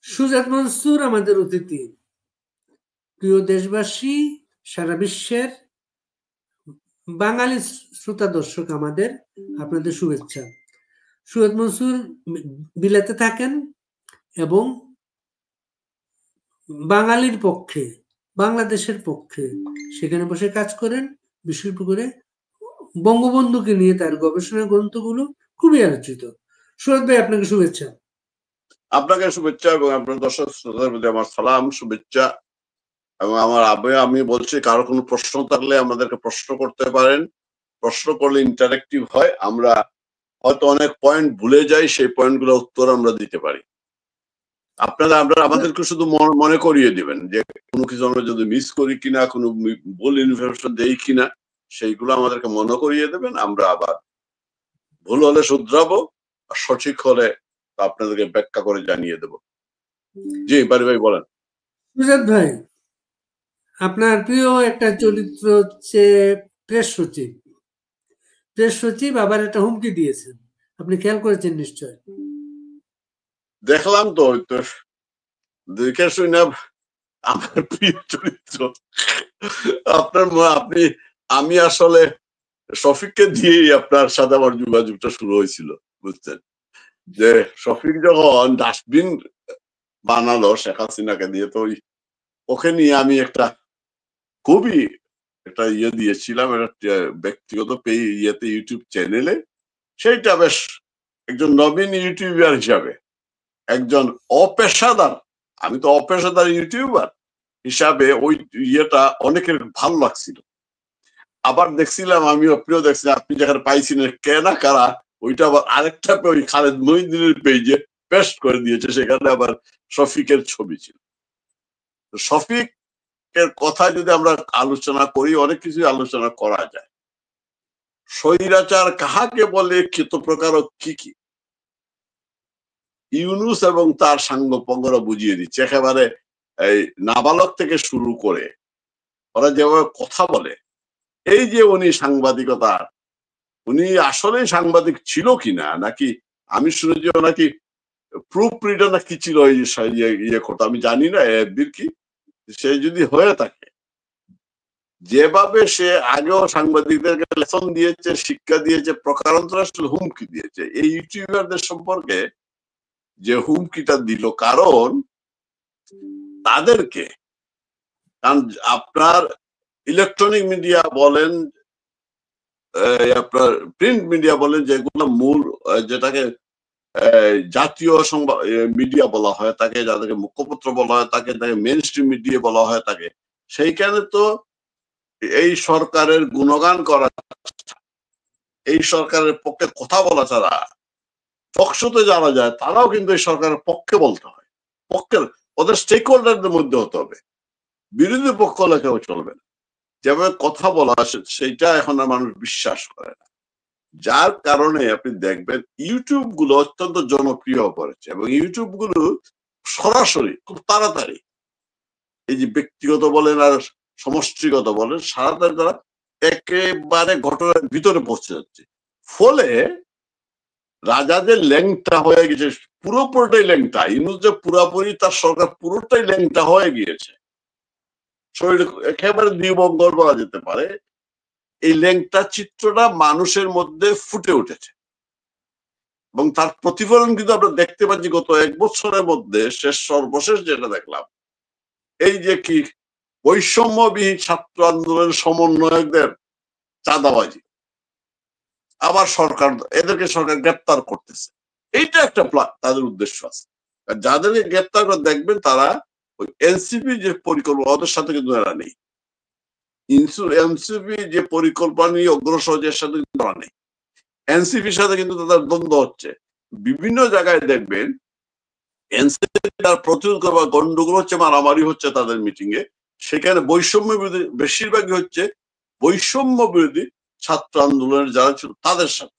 সুজাত মনসুর আমাদের অতিথি। প্রিয় দেশবাসী, সারা বিশ্বের বাঙালি শ্রোতা দর্শক আমাদের আপনাদের শুভেচ্ছা। সুজাত মনসুর বিলাতে থাকেন এবং বাঙালির পক্ষে, বাংলাদেশের পক্ষে সেখানে বসে কাজ করেন। বিশেষ করে বঙ্গবন্ধুকে নিয়ে তার গবেষণা গ্রন্থগুলো খুবই আলোচিত। সুজাত ভাই, আপনাকে শুভেচ্ছা। আপনাকে শুভেচ্ছা এবং আপনার দর্শক শ্রোতাদের প্রতি আমার সালাম, শুভেচ্ছা। এবং আমি বলছি, কারো কোনো প্রশ্ন থাকলে আমাদেরকে প্রশ্ন করতে পারেন। প্রশ্ন করলে ইন্টারেক্টিভ হয়, আমরা হয়তো অনেক পয়েন্ট ভুলে যাই, সেই পয়েন্টগুলো উত্তর আমরা দিতে পারি। আপনারা আমাদেরকে শুধু মনে করিয়ে দিবেন যে কোনো কিছু আমরা যদি মিস করি কিনা, কোনো ভুল ইনফরমেশন দেই কিনা, সেইগুলো আমাদেরকে মনে করিয়ে দেবেন। আমরা আবার ভুল হলে শুধরাবো, আর সঠিক হলে আপনাদেরকে ব্যাখ্যা করে জানিয়ে দেব। জি বাড়ি ভাই বলেন। সুজাত ভাই, আপনার প্রিয় একটা চরিত্র হচ্ছে প্রেস সচিব। প্রেস সচিব আবার একটা হুমকি দিয়েছেন, আপনি খেয়াল করেছেন নিশ্চয়? দেখলাম তো, দেখে শুনে আমার প্রিয় চরিত্র আমি আসলে শফিককে দিয়েই আপনার সাথে আমার যোগাযোগটা শুরু হয়েছিল, বুঝছেন? যে শফিক যখন ডাস্টবিন বানালো শেখ হাসিনাকে দিয়ে, তো ওকে নিয়ে আমি একটা খুবই একটা দিয়েছিলাম, একটা ব্যক্তিগত ইউটিউব চ্যানেলে। সেইটা বেশ একজন নবীন ইউটিউবার হিসাবে, একজন অপেশাদার, আমি তো অপেশাদার ইউটিউবার হিসাবে ওই ইয়েটা অনেকের ভালো লাগছিল। আবার দেখছিলাম, আমি প্রিয় দেখছিলাম, আপনি যেখানে পাইছিলেন কেনা কারা, ওইটা আবার আরেকটা ওই খালেদ মহিউদ্দিনের পেজে পেস্ট করে দিয়েছে, সেখানে আবার শফিকের ছবি ছিল। শফিকের কথা যদি আমরা আলোচনা করি, অনেক কিছু আলোচনা করা যায়। স্বৈরাচার কাহাকে বলে, ক্ষিত প্রকারক কি কি, ইউনুস এবং তার সাঙ্গপাঙ্গরা বুঝিয়ে দিচ্ছে। একেবারে এই নাবালক থেকে শুরু করে ওরা যেভাবে কথা বলে, এই যে উনি সাংবাদিকতা, উনি আসলে সাংবাদিক ছিল কিনা, নাকি আমি শুনেছি নাকি প্রুফ রিডার না কি ছিল, ইয়ে করতো, আমি জানি না এফবির কি। সে যদি হয়ে থাকে, যেভাবে সে আগেও সাংবাদিকদেরকে লেসন দিয়েছে, শিক্ষা দিয়েছে, প্রকারান্তরে আসলে হুমকি দিয়েছে, এই ইউটিউবারদের সম্পর্কে যে হুমকিটা দিল, কারণ তাদেরকে, কারণ আপনার ইলেকট্রনিক মিডিয়া বলেন, আপনার প্রিন্ট মিডিয়া বলেন, যেগুলো মূল, যেটাকে জাতীয় সংবাদ মিডিয়া বলা হয় তাকে, যাদেরকে মুখপত্র বলা হয় তাকে মেইন স্ট্রিম মিডিয়া বলা হয় তাকে, সেইখানে তো এই সরকারের গুণগান করা, এই সরকারের পক্ষে কথা বলা ছাড়া টকশোতে যারা যায় তারাও কিন্তু এই সরকারের পক্ষে বলতে হয়, পক্ষের, ওদের স্টেক হোল্ডারদের মধ্যে হতে হবে, বিরোধী পক্ষ হলে কেউ চলবে না। যেভাবে কথা বলা সেইটা এখন আর মানুষ বিশ্বাস করে না, যার কারণে আপনি দেখবেন ইউটিউব গুলো অত্যন্ত জনপ্রিয় করেছে, এবং ইউটিউব গুলো সরাসরি খুব তাড়াতাড়ি, এই যে ব্যক্তিগত বলেন আর সমষ্টিগত বলেন, সারাতাড়ি তারা একেবারে ঘটনার ভিতরে পৌঁছে যাচ্ছে। ফলে রাজাদের ল্যাংটা হয়ে গেছে, পুরোপুরিটাই ল্যাংটা, ইউনুস যে পুরাপুরি তার সরকার পুরোটাই ল্যাংটা হয়ে গিয়েছে, শরীর একেবারে দিবঙ্গর বলা যেতে পারে। এই ল্যাংটা চিত্রটা মানুষের মধ্যে ফুটে উঠেছে, এবং তার প্রতিফলন কিন্তু আমরা দেখতে পাচ্ছি গত এক বছরের মধ্যে। সর্বশেষ যেটা দেখলাম, এই যে কি বৈষম্যবিহীন ছাত্র আন্দোলনের সমন্বয়কদের চাঁদাবাজি, আবার সরকার এদেরকে সরকার গ্রেপ্তার করতেছে, এইটা একটা তাদের উদ্দেশ্য আছে। যাদেরকে গ্রেপ্তার করে দেখবেন তারা ওই এনসিপি যে পরিকল্পনা, ওদের সাথে কিন্তু এরা নেই। এনসিপি যে পরিকল্পনা নিয়ে অগ্রসর, এর সাথে কিন্তু তারা নেই। এনসিপির সাথে কিন্তু তাদের দ্বন্দ্ব হচ্ছে। বিভিন্ন জায়গায় দেখবেন এনসিপি তার প্রতিরোধ করবার গন্ডগোল হচ্ছে, মারামারি হচ্ছে তাদের মিটিং এ, সেখানে বৈষম্য বিরোধী, বেশিরভাগই হচ্ছে বৈষম্য বিরোধী ছাত্র আন্দোলনের যারা ছিল তাদের সাথে।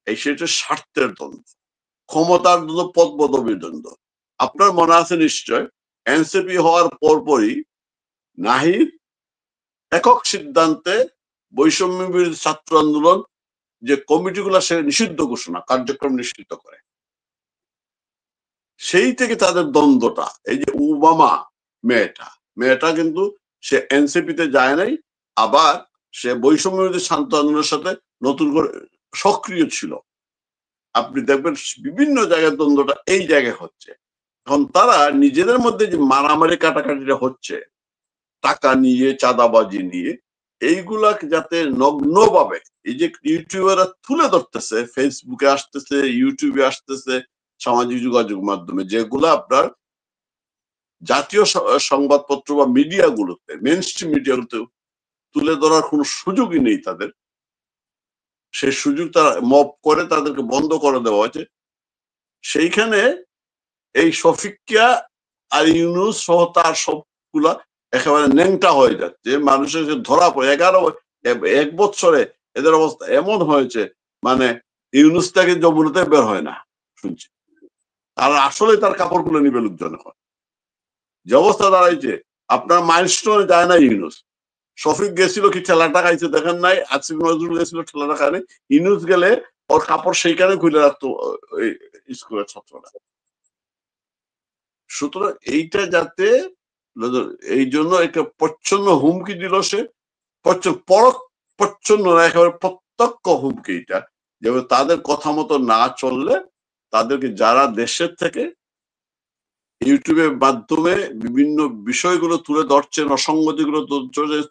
এই সেটা স্বার্থের দ্বন্দ্ব, ক্ষমতার দ্বন্দ্ব, পদ পদবীর দ্বন্দ্ব। আপনার মনে আছে নিশ্চয়, এনসিপি হওয়ার পরপরই নাহিদ একক সিদ্ধান্তে বৈষম্য বিরোধী ছাত্র আন্দোলন যে কমিটিগুলো, সে নিষিদ্ধ ঘোষণা, কার্যক্রম নিষিদ্ধ করে। সেই থেকে তাদের দ্বন্দ্বটা, এই যে ওবামা মেয়েটা কিন্তু সে এনসিপিতে যায় নাই, আবার সে বৈষম্য বিরোধী শান্ত আন্দোলনের সাথে নতুন করে সক্রিয় ছিল। আপনি দেখবেন বিভিন্ন জায়গায় দ্বন্দ্বটা এই জায়গায় হচ্ছে। এখন তারা নিজেদের মধ্যে যে মারামারি কাটাকাটিটা হচ্ছে টাকা নিয়ে, চাঁদাবাজি নিয়ে, এইগুলা যাতে নগ্নভাবে এই যে ইউটিউবাররা তুলে ধরতেছে, ফেসবুকে আসতেছে, ইউটিউবে আসতেছে, সামাজিক যোগাযোগ মাধ্যমে, যেগুলো আপনার জাতীয় সংবাদপত্র বা মিডিয়াগুলোতে, মেইন স্ট্রিম মিডিয়াগুলোতে তুলে ধরার কোনো সুযোগই নেই তাদের। সেই সুযোগ তারা মব করে তাদেরকে বন্ধ করে দেওয়া হয়েছে। সেইখানে এই শফিকিয়া আর ইউনুস সহ তার সবগুলা একেবারে ন্যাংটা হয়ে যাচ্ছে। মানুষের ধরা পড়ে 1 বছরে এদের অবস্থা এমন হয়েছে, মানে ইউনুস থেকে যমুনাতে বের হয় না শুনছি। আর আসলে তার কাপড় খুলে নিবে লোকজন এখন। যে অবস্থা দাঁড়াইছে, আপনার মাইলস্টোনে যায় না ইউনুস। শফিক গেছিল কি ঠেলাটা খাইছে দেখেন নাই, আসিফ নজরুল গেছিল ঠেলাটা খায়নি, ইউনুস গেলে ওর কাপড় সেইখানে খুলে রাখতো স্কুলের ছাত্ররা। সুতরাং এইটা যাতে, এই জন্য একটা প্রচ্ছন্ন হুমকি দিল সে, প্রচ্ছন্ন না, একেবারে প্রত্যক্ষ হুমকি এটা, যে তাদের কথা মতো না চললে তাদেরকে যারা দেশের থেকে ইউটিউবের মাধ্যমে বিভিন্ন বিষয়গুলো তুলে ধরছেন, অসঙ্গতিগুলো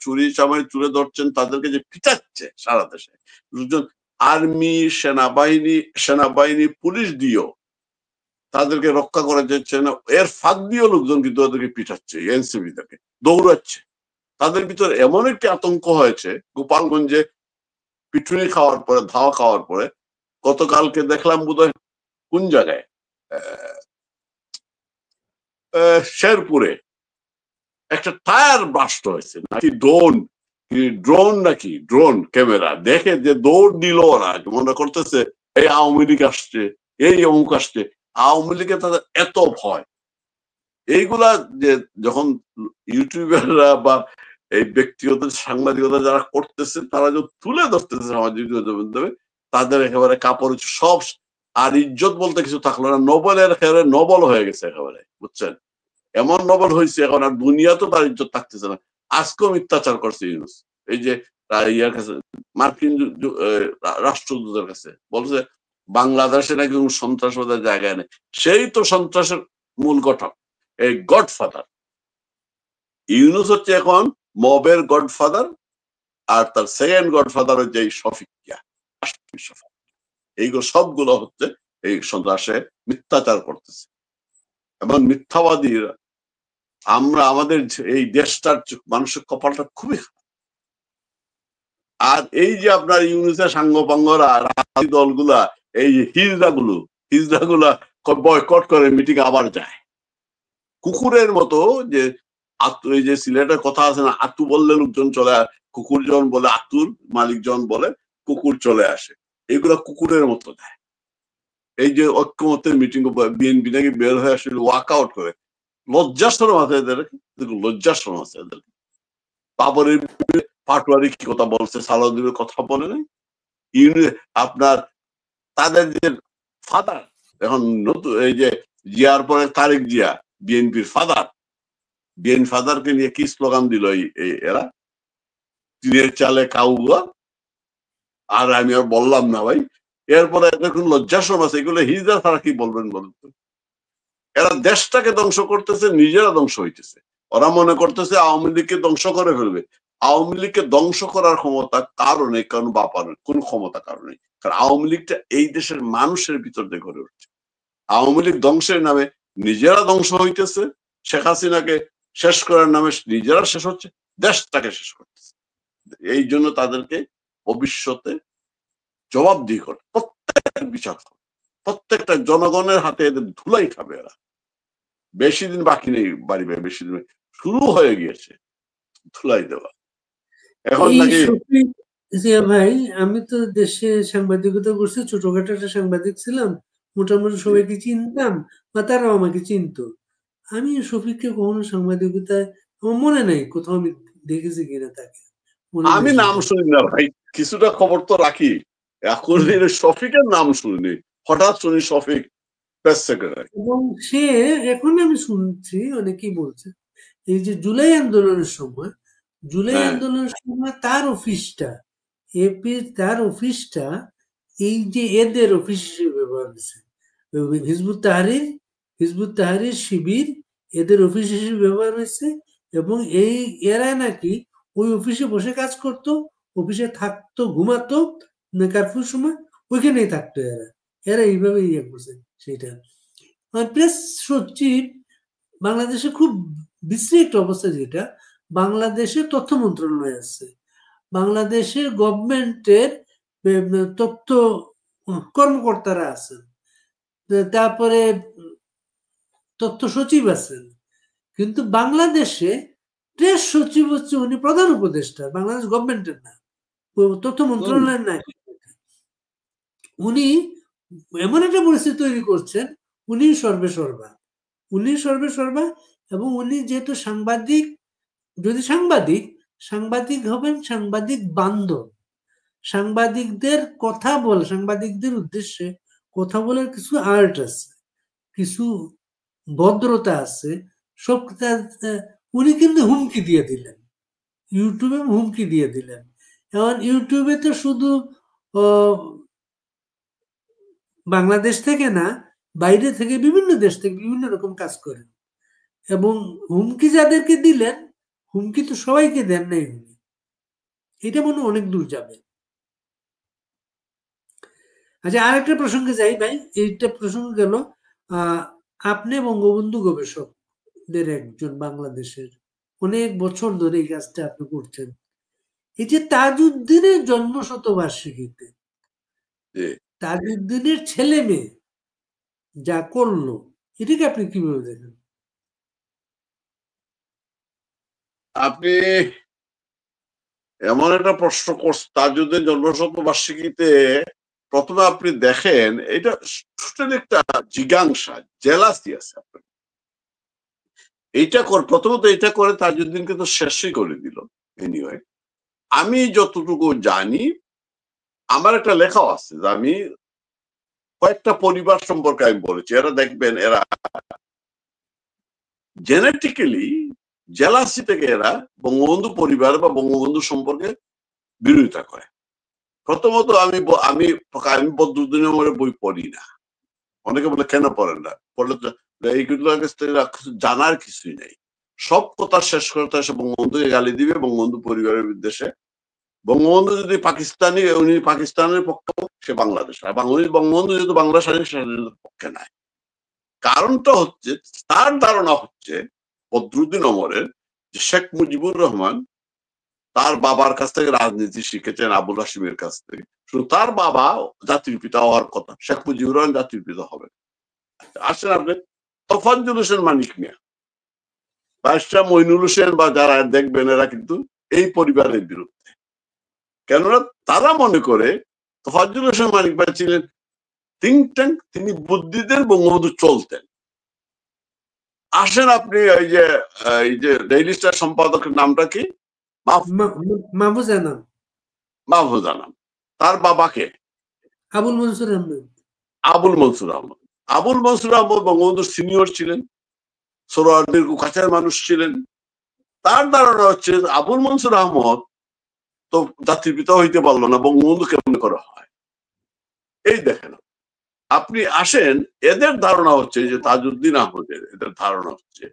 চুরি চামারি তুলে ধরছেন, তাদেরকে যে পিটাচ্ছে সারা দেশে, আর্মি, সেনাবাহিনী, পুলিশ দিয়েও তাদেরকে রক্ষা করা যাচ্ছে না, এর ফাঁক দিয়েও লোকজন কিন্তু তাদেরকে পিটাচ্ছে, এনসিপি থেকে দৌড়াচ্ছে। তাদের ভিতরে এমন একটি আতঙ্ক হয়েছে, গোপালগঞ্জে পিটুনি খাওয়ার পরে, ধাওয়া খাওয়ার পরে, গতকালকে দেখলাম বোধহয় কোন জায়গায়, শেরপুরে একটা টায়ার ব্লাস্ট হয়েছে, নাকি ড্রোন ক্যামেরা দেখে যে দৌড় দিল ওরা, মনে করতেছে এই আওয়ামী লীগ আসছে, এই অমুক আসছে। আওয়ামী লীগে তাদের এত ভয়। এইগুলা যে যখন ইউটিউবাররা বা এই ব্যক্তিগত সাংবাদিকতা যারা করতেছে, তারা যে তুলে ধরতেছে সামাজিক যোগাযোগ মাধ্যমে, তাদের একেবারে কাপড় সব, আর ইজ্জত বলতে কিছু থাকলো না। নোবেলের একেবারে নবল হয়ে গেছে একেবারে, বুঝছেন? এমন নবল হয়েছে এখন, আর দুনিয়া তো তার ইজ্জত থাকতেছে না। আজকেও মিথ্যাচার করছে ইউনুস, এই যে ইয়ার কাছে, মার্কিন রাষ্ট্রদূতের কাছে বলছে বাংলাদেশে নাকি কোনো সন্ত্রাসবাদের জায়গায় নেই। সেই তো সন্ত্রাসের মূল ঘটক, এই গডফাদার ইউনুস হচ্ছে এখন মবের গডফাদার, আর তার সেকেন্ড গডফাদার হচ্ছে এই শফিকিয়া। এইগুলো সবগুলো হচ্ছে এই সন্ত্রাসে মিথ্যাচার করতেছে, এবং মিথ্যাবাদীরা। আমাদের এই দেশটার মানুষের কপালটা খুবই খারাপ। আর এই যে আপনার ইউনিসের সাঙ্গপাঙ্গরা, রাজনৈতিক দলগুলা, এই হিজড়াগুলা বয়কট করে মিটিং আবার যায় কুকুরের মতো। যে এই যে সিলেটের কথা আছে না, আতু বললে লোকজন চলে, কুকুর জন বলে আতুর, মালিক জন বলে কুকুর চলে আসে। এগুলা কুকুরের মতো দেয়। এই যে ঐক্যমতের মিটিং, বিএনপি নাকি বের হয়ে আসলে ওয়াক আউট করে, লজ্জাশরম আছে এদের, লজ্জাশরম আছে এদের। বাবরের পাটোয়ারি কি কথা বলছে, সালাউদ্দিনের কথা বলে নাই। আপনার তাদের যে ফাদার, এখন নতুন এই যে জিয়ার পরে তারেক জিয়া, বিএনপির ফাদার, বিএনপি ফাদারকে নিয়ে কি স্লোগান দিল এরা, টিনের চালে কাউয়া। আর আমি আর বললাম না ভাই, এরপরে এদের কোন লজ্জাশরম আছে? এগুলো হিজড়া ছাড়া কি বলবেন বলুন তো? এরা দেশটাকে ধ্বংস করতেছে, নিজেরা ধ্বংস হইতেছে। ওরা মনে করতেছে আওয়ামী লীগকে ধ্বংস করে ফেলবে। আওয়ামী লীগকে ধ্বংস করার ক্ষমতা কারো নেই, কারণ বাপার কোন ক্ষমতা কারো নেই। কারণ আওয়ামী লীগটা এই দেশের মানুষের ভিতর দিয়ে গড়ে উঠছে। আওয়ামী লীগ ধ্বংসের নামে নিজেরা ধ্বংস হইতেছে, শেখ হাসিনাকে শেষ করার নামে নিজেরা শেষ হচ্ছে, দেশটাকে শেষ করতেছে। এই জন্য তাদেরকে ভবিষ্যতে জবাবদিহি করে, প্রত্যেকটা বিচার, প্রত্যেকটা জনগণের হাতে এদের ধুলাই খাবে এরা। বেশি দিন বাকি নেই, বাড়িবে বেশি দিন শুরু হয়ে গিয়েছে ধুলাই দেওয়া। এখন নাকি ভাই, আমি তো দেশে সাংবাদিকতা করছি, ছোটখাটো একটা সাংবাদিক ছিলাম, মোটামুটি সবাইকে চিনতাম বা তারাও আমাকে চিনতো। আমি শফিককে কখনো সাংবাদিকতায়, আমার মনে নাই কোথাও আমি দেখেছি কিনা তাকে। আমি নাম শুনি না ভাই, কিছুটা খবর তো রাখি। এখন শফিকের নাম শুনিনি, হঠাৎ শুনি শফিক প্রেস সেক্রেটারি। এবং সে এখন আমি শুনছি অনেকেই বলছে এই যে জুলাই আন্দোলনের সময় তার অফিসটা তার অফিসটা এই যে এদের অফিস হিসেবে ব্যবহার হয়েছে। হিজবুত তাহরির শিবির এদের অফিস হিসেবে ব্যবহার হয়েছে এবং এরা নাকি ওই অফিসে বসে কাজ করতো, অফিসে থাকতো, ঘুমাতো, কারফিউর সময় ওইখানেই থাকতো। এরা এইভাবে ইয়ে করছে সেটা। প্রেস সচিব বাংলাদেশে খুব বিশ্রী একটা অবস্থা, যেটা বাংলাদেশে তথ্য মন্ত্রণালয় আছে, বাংলাদেশের গভর্নমেন্টের তথ্য কর্মকর্তারা আছেন, তারপরে তথ্য সচিব আছেন, কিন্তু বাংলাদেশে প্রেস সচিব হচ্ছে উনি প্রধান উপদেষ্টা, বাংলাদেশ গভর্নমেন্টের না, তথ্য মন্ত্রণালয়ের না। উনি এমন একটা পরিস্থিতি তৈরি করছেন, উনি সর্বেসর্বা এবং উনি যেহেতু সাংবাদিক, যদি সাংবাদিক হবেন সাংবাদিক বান্ধব, সাংবাদিকদের উদ্দেশ্যে কথা বলার কিছু আর্ট আছে, কিছু ভদ্রতা আছে, সব উনি কিন্তু হুমকি দিয়ে দিলেন, ইউটিউবে হুমকি দিয়ে দিলেন। এখন ইউটিউবে তো শুধু বাংলাদেশ থেকে না, বাইরে থেকে বিভিন্ন দেশ থেকে বিভিন্ন রকম কাজ করেন, এবং হুমকি যাদেরকে দিলেন, হুমকি তো সবাইকে দেন নাই উনি, এটা মনে অনেক দূর যাবে। আচ্ছা, আরেকটা প্রসঙ্গে যাই ভাই, এইটা প্রসঙ্গ গেল, আপনি বঙ্গবন্ধু গবেষকদের একজন, বাংলাদেশের অনেক বছর ধরে এই কাজটা আপনি করছেন। এই যে তাজউদ্দিনের জন্মশতবার্ষিকীতে তাজউদ্দিনের ছেলে মেয়ে যা করলো, এটাকে আপনি কিভাবে দেখেন? আপনি এমন একটা প্রশ্ন করছেন, তাজউদ্দিন জন্মশতবার্ষিকীতে প্রথমে আপনি দেখেন এটা একটা জিজ্ঞাসা, জেলাসি আছে আপনার। প্রথমত এটা করে তাজউদ্দিনকে তো শেষই করে দিল। এনিওয়ে, আমি যতটুকু জানি, আমার একটা লেখাও আছে যে আমি কয়েকটা পরিবার সম্পর্কে আমি বলেছি, এরা দেখবেন এরা জেনেটিক্যালি জেলাসি থেকে এরা বঙ্গবন্ধু পরিবার বা বঙ্গবন্ধু সম্পর্কে বিরোধিতা করে। প্রথমত আমি বদরুদ্দিনের বই পড়ি না। অনেকে বলে কেন পড়েন না? পড়লে এইগুলো জানার কিছুই নেই। সব কথা শেষ করতে এসে বঙ্গবন্ধুকে গালি দিবে বঙ্গবন্ধু পরিবারের উদ্দেশ্যে। বঙ্গবন্ধু যদি পাকিস্তানি, উনি পাকিস্তানের পক্ষে, সে বাংলাদেশ, আর বঙ্গবন্ধু যেহেতু বাংলা স্বাধীনতার পক্ষে নাই। কারণটা হচ্ছে, তার ধারণা হচ্ছে বদরুদ্দিন ওমরের যে শেখ মুজিবুর রহমান তার বাবার কাছ থেকে রাজনীতি শিখেছেন, আবুল হাশিমের কাছ থেকে। শুধু তার বাবা জাতির পিতা হওয়ার কথা, শেখ মুজিবুর রহমান জাতির পিতা হবে। আসেন আপনি তোফাজ্জল হোসেন মানিক মিয়া, ব্যারিস্টার মইনুল হোসেন বা যারা দেখবেন, এরা কিন্তু এই পরিবারের বিরুদ্ধে। কেননা তারা মনে করে তোফাজ্জল হোসেন মানিক ভাই ছিলেন থিঙ্ক ট্যাঙ্ক, তিনি বুদ্ধিদের বঙ্গবন্ধু চলতেন। আসেন আপনি এই যে ডেইলি স্টার সম্পাদকের নামটা কি? মাহফুজ আনাম। মাহফুজ আনাম। তার বাবাকে আবুল মনসুর আহমদ। আবুল মনসুর আহমদ। আবুল মনসুর আহমদ বঙ্গবন্ধুর সিনিয়র ছিলেন, সোহরাওয়ার্দীর কাছের মানুষ ছিলেন। তার ধারণা হচ্ছে আবুল মনসুর আহমদ তো জাতির পিতা হইতে পারলো না, বঙ্গবন্ধু কেমন করে হয়? এই দেখেন আপনি আসেন, এদের ধারণা হচ্ছে যে তাজউদ্দিন আহমদের, এদের ধারণা হচ্ছে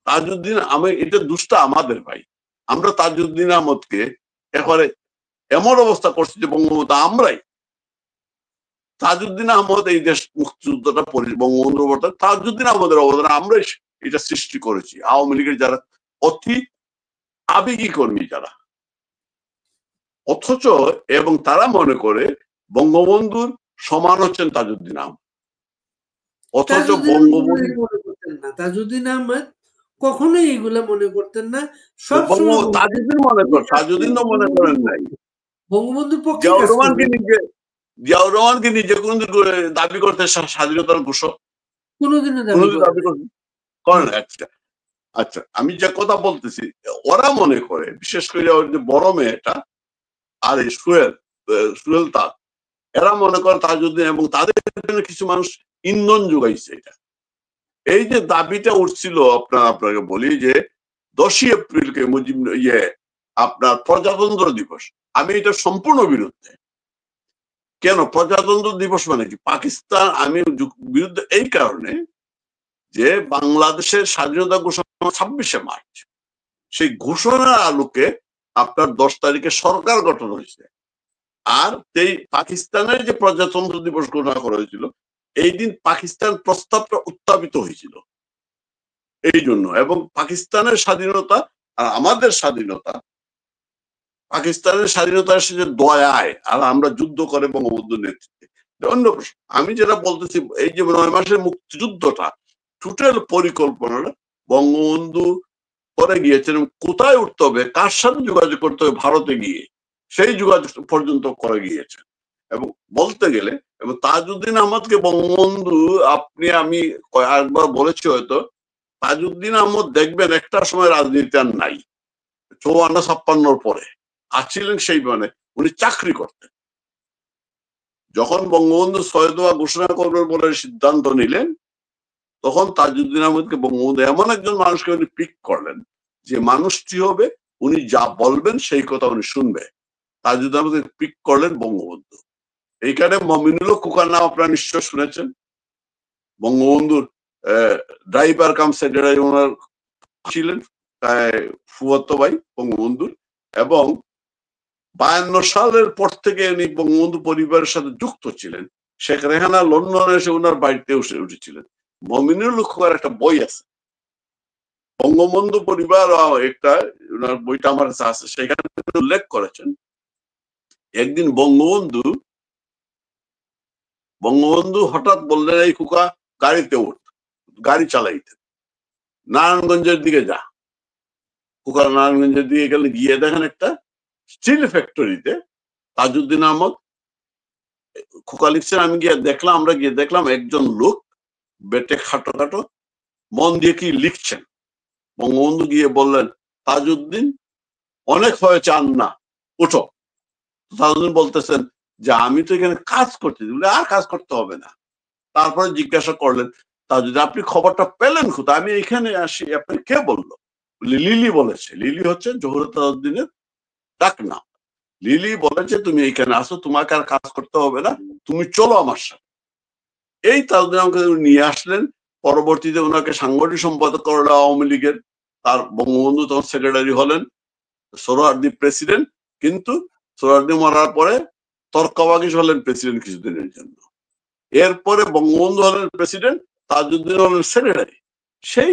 তাজউদ্দিন এটা দুষ্টা আমাদের ভাই। আমরা তাজউদ্দিন আহমদকে একেবারে এমন অবস্থা করছি যে বঙ্গবন্ধু আমরাই, তাজউদ্দিন আহমদ এই দেশ মুক্তিযুদ্ধটা বঙ্গবন্ধুর অবদান, তাজউদ্দিন আহমদের অবদান আমরাই এটা সৃষ্টি করেছি। আওয়ামী লীগের যারা অতি আবেগী কর্মী যারা, অথচ এবং তারা মনে করে বঙ্গবন্ধুর সমান হচ্ছেন তাজউদ্দিন আহমদ, অথচ বঙ্গবন্ধু তাজউদ্দিন আহমদ কখনোই এগুলা মনে করতেন না। তাজউদ্দিন মনে করেন নাই। বঙ্গবন্ধুর পক্ষে জিয়াউর রহমানকে নিজে কোনদিন দাবি করতে স্বাধীনতার ঘোষক কোনোদিনও দাবি করেন। আচ্ছা, আমি যে কথা বলতেছি, ওরা মনে করে, বিশেষ করে যে বড় মেয়েটা আর সুহেল তাজ, এরা মনে করে তাজউদ্দিন, এবং তাদের কিছু মানুষ ইন্ধন যোগাইছে এটা। এই যে দাবিটা উঠছিল, আপনাকে বলি যে 10ই এপ্রিলকে আপনার প্রজাতন্ত্র দিবস, আমি এটা সম্পূর্ণ বিরুদ্ধে। কেন প্রজাতন্ত্র দিবস মানে কি? পাকিস্তান আমি বিরুদ্ধে এই কারণে যে বাংলাদেশের স্বাধীনতা ঘোষণা 26শে মার্চ, সেই ঘোষণার আলোকে আপনার 10 তারিখে সরকার গঠন হয়েছে। আর এই পাকিস্তানের যে প্রজাতন্ত্র দিবস ঘোষণা করা হয়েছিল, এই দিন পাকিস্তান প্রস্তাবটা উত্থাপিত হয়েছিল এই জন্য। এবং পাকিস্তানের স্বাধীনতা আর আমাদের স্বাধীনতা, পাকিস্তানের স্বাধীনতা এসেছে দয়ায়, আর আমরা যুদ্ধ করে বঙ্গবন্ধুর নেতৃত্বে। অন্য প্রশ্ন, আমি যেটা বলতেছি, এই যে 9 মাসের মুক্তিযুদ্ধটা টোটাল পরিকল্পনাটা বঙ্গবন্ধু করে গিয়েছেন। কোথায় উঠতে হবে, কার সাথে যোগাযোগ করতে হবে, ভারতে গিয়ে সেই যোগাযোগ পর্যন্ত করে গিয়েছেন। এবং বলতে গেলে, এবং তাজউদ্দিন আহমদকে বঙ্গবন্ধু, আমি কয়েকবার বলেছি হয়তো, তাজউদ্দিন আহমদ দেখবেন একটা সময় রাজনীতি আর নাই, 54-56 পরে আছিলেন সেই মানে উনি চাকরি করতেন। যখন বঙ্গবন্ধু সৈয়দোয়া ঘোষণা করবেন বলে সিদ্ধান্ত নিলেন, তখন তাজউদ্দিন আহমদকে বঙ্গবন্ধু এমন একজন মানুষকে উনি পিক করলেন যে মানুষটি হবে, উনি যা বলবেন সেই কথা উনি শুনবে। তাজউদ্দিন আহমদকে পিক করলেন বঙ্গবন্ধু। এইখানে মমিনুল হক খোকার নাম আপনারা নিশ্চয় শুনেছেন, বঙ্গবন্ধুর ড্রাইভার কাম সেক্রেটারি ওনার ছিলেন, ফুয়াতো ভাই বঙ্গবন্ধুর। এবং 52 সালের পর থেকে উনি বঙ্গবন্ধু পরিবারের সাথে যুক্ত ছিলেন। শেখ রেহানা লন্ডনে এসে ওনার বাড়িতে উঠেছিলেন। মমিনুল হক খোকার একটা বই আছে, বঙ্গবন্ধু পরিবার, একটা ওনার বইটা আমার কাছে আছে, সেখানে উল্লেখ করেছেন একদিন বঙ্গবন্ধু হঠাৎ বললেন, এই খোকা গাড়িতে উঠ, গাড়ি চালাইতে, নারায়ণগঞ্জের দিকে যা। খোকা নারায়ণগঞ্জের দিকে গেলে, গিয়ে দেখেন একটা স্টিল ফ্যাক্টরিতে তাজউদ্দিন আহমদ, খোকা লিখছেন, আমরা গিয়ে দেখলাম একজন লোক বেটে খাটো খাটো মন দিয়ে কি লিখছেন। বঙ্গবন্ধু গিয়ে বললেন, তাজউদ্দিন অনেক হয়েছে, আন না, উঠো। তাজউদ্দিন বলতেছেন যে আমি তো এখানে কাজ করছি, আর কাজ করতে হবে না। তারপরে জিজ্ঞাসা করলেন, তাজউদ্দিন আপনি খবরটা পেলেন কোথায়? আমি এখানে আসি, আপনি কে বললো? লিলি বলেছে। লিলি হচ্ছে জহুর তাজউদ্দিনের ডাক নাম। লিলি বলেছে তুমি এইখানে আসো, তোমাকে আর কাজ করতে হবে না, তুমি চলো আমার সাথে। এই তাজউদ্দিন আমাকে নিয়ে আসলেন। পরবর্তীতে ওনাকে সাংগঠনিক সম্পাদক করলো আওয়ামী লীগের। তার বঙ্গবন্ধু তখন সেক্রেটারি হলেন, সোহরাওয়ার্দী প্রেসিডেন্ট। কিন্তু সোহরাওয়ার্দী মরার পরে তর্কবাগীশ হলেন প্রেসিডেন্ট কিছুদিনের জন্য। এরপরে বঙ্গবন্ধু হলেন প্রেসিডেন্ট, তাজউদ্দিন হলেন সেক্রেটারি। সেই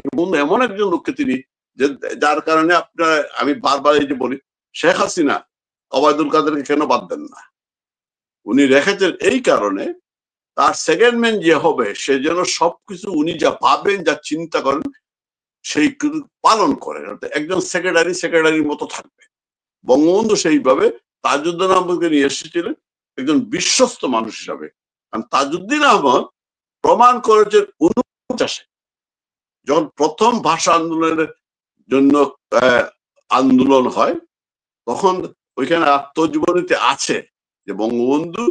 বঙ্গবন্ধু এমন একজন লোককে তিনি, যার কারণে আমি বারবার এই যে বলি, শেখ হাসিনা ওবায়দুল কাদেরকে কেন বাদ দেন না? উনি রেখেছেন এই কারণে, তার সেকেন্ড ম্যান যে হবে সে যেন সবকিছু উনি যা ভাবেন, যা চিন্তা করেন, সেই পালন করে। একজন সেক্রেটারির মতো থাকবে। বঙ্গবন্ধু সেইভাবে তাজউদ্দিন আহমদকে নিয়ে এসেছিলেন একজন বিশ্বস্ত মানুষ হিসাবে। কারণ তাজউদ্দিন আহমদ প্রমাণ করেছেন 49-এ যখন প্রথম ভাষা আন্দোলনের জন্য আন্দোলন হয়, তখন ওইখানে আত্মজীবনীতে আছে যে বঙ্গবন্ধু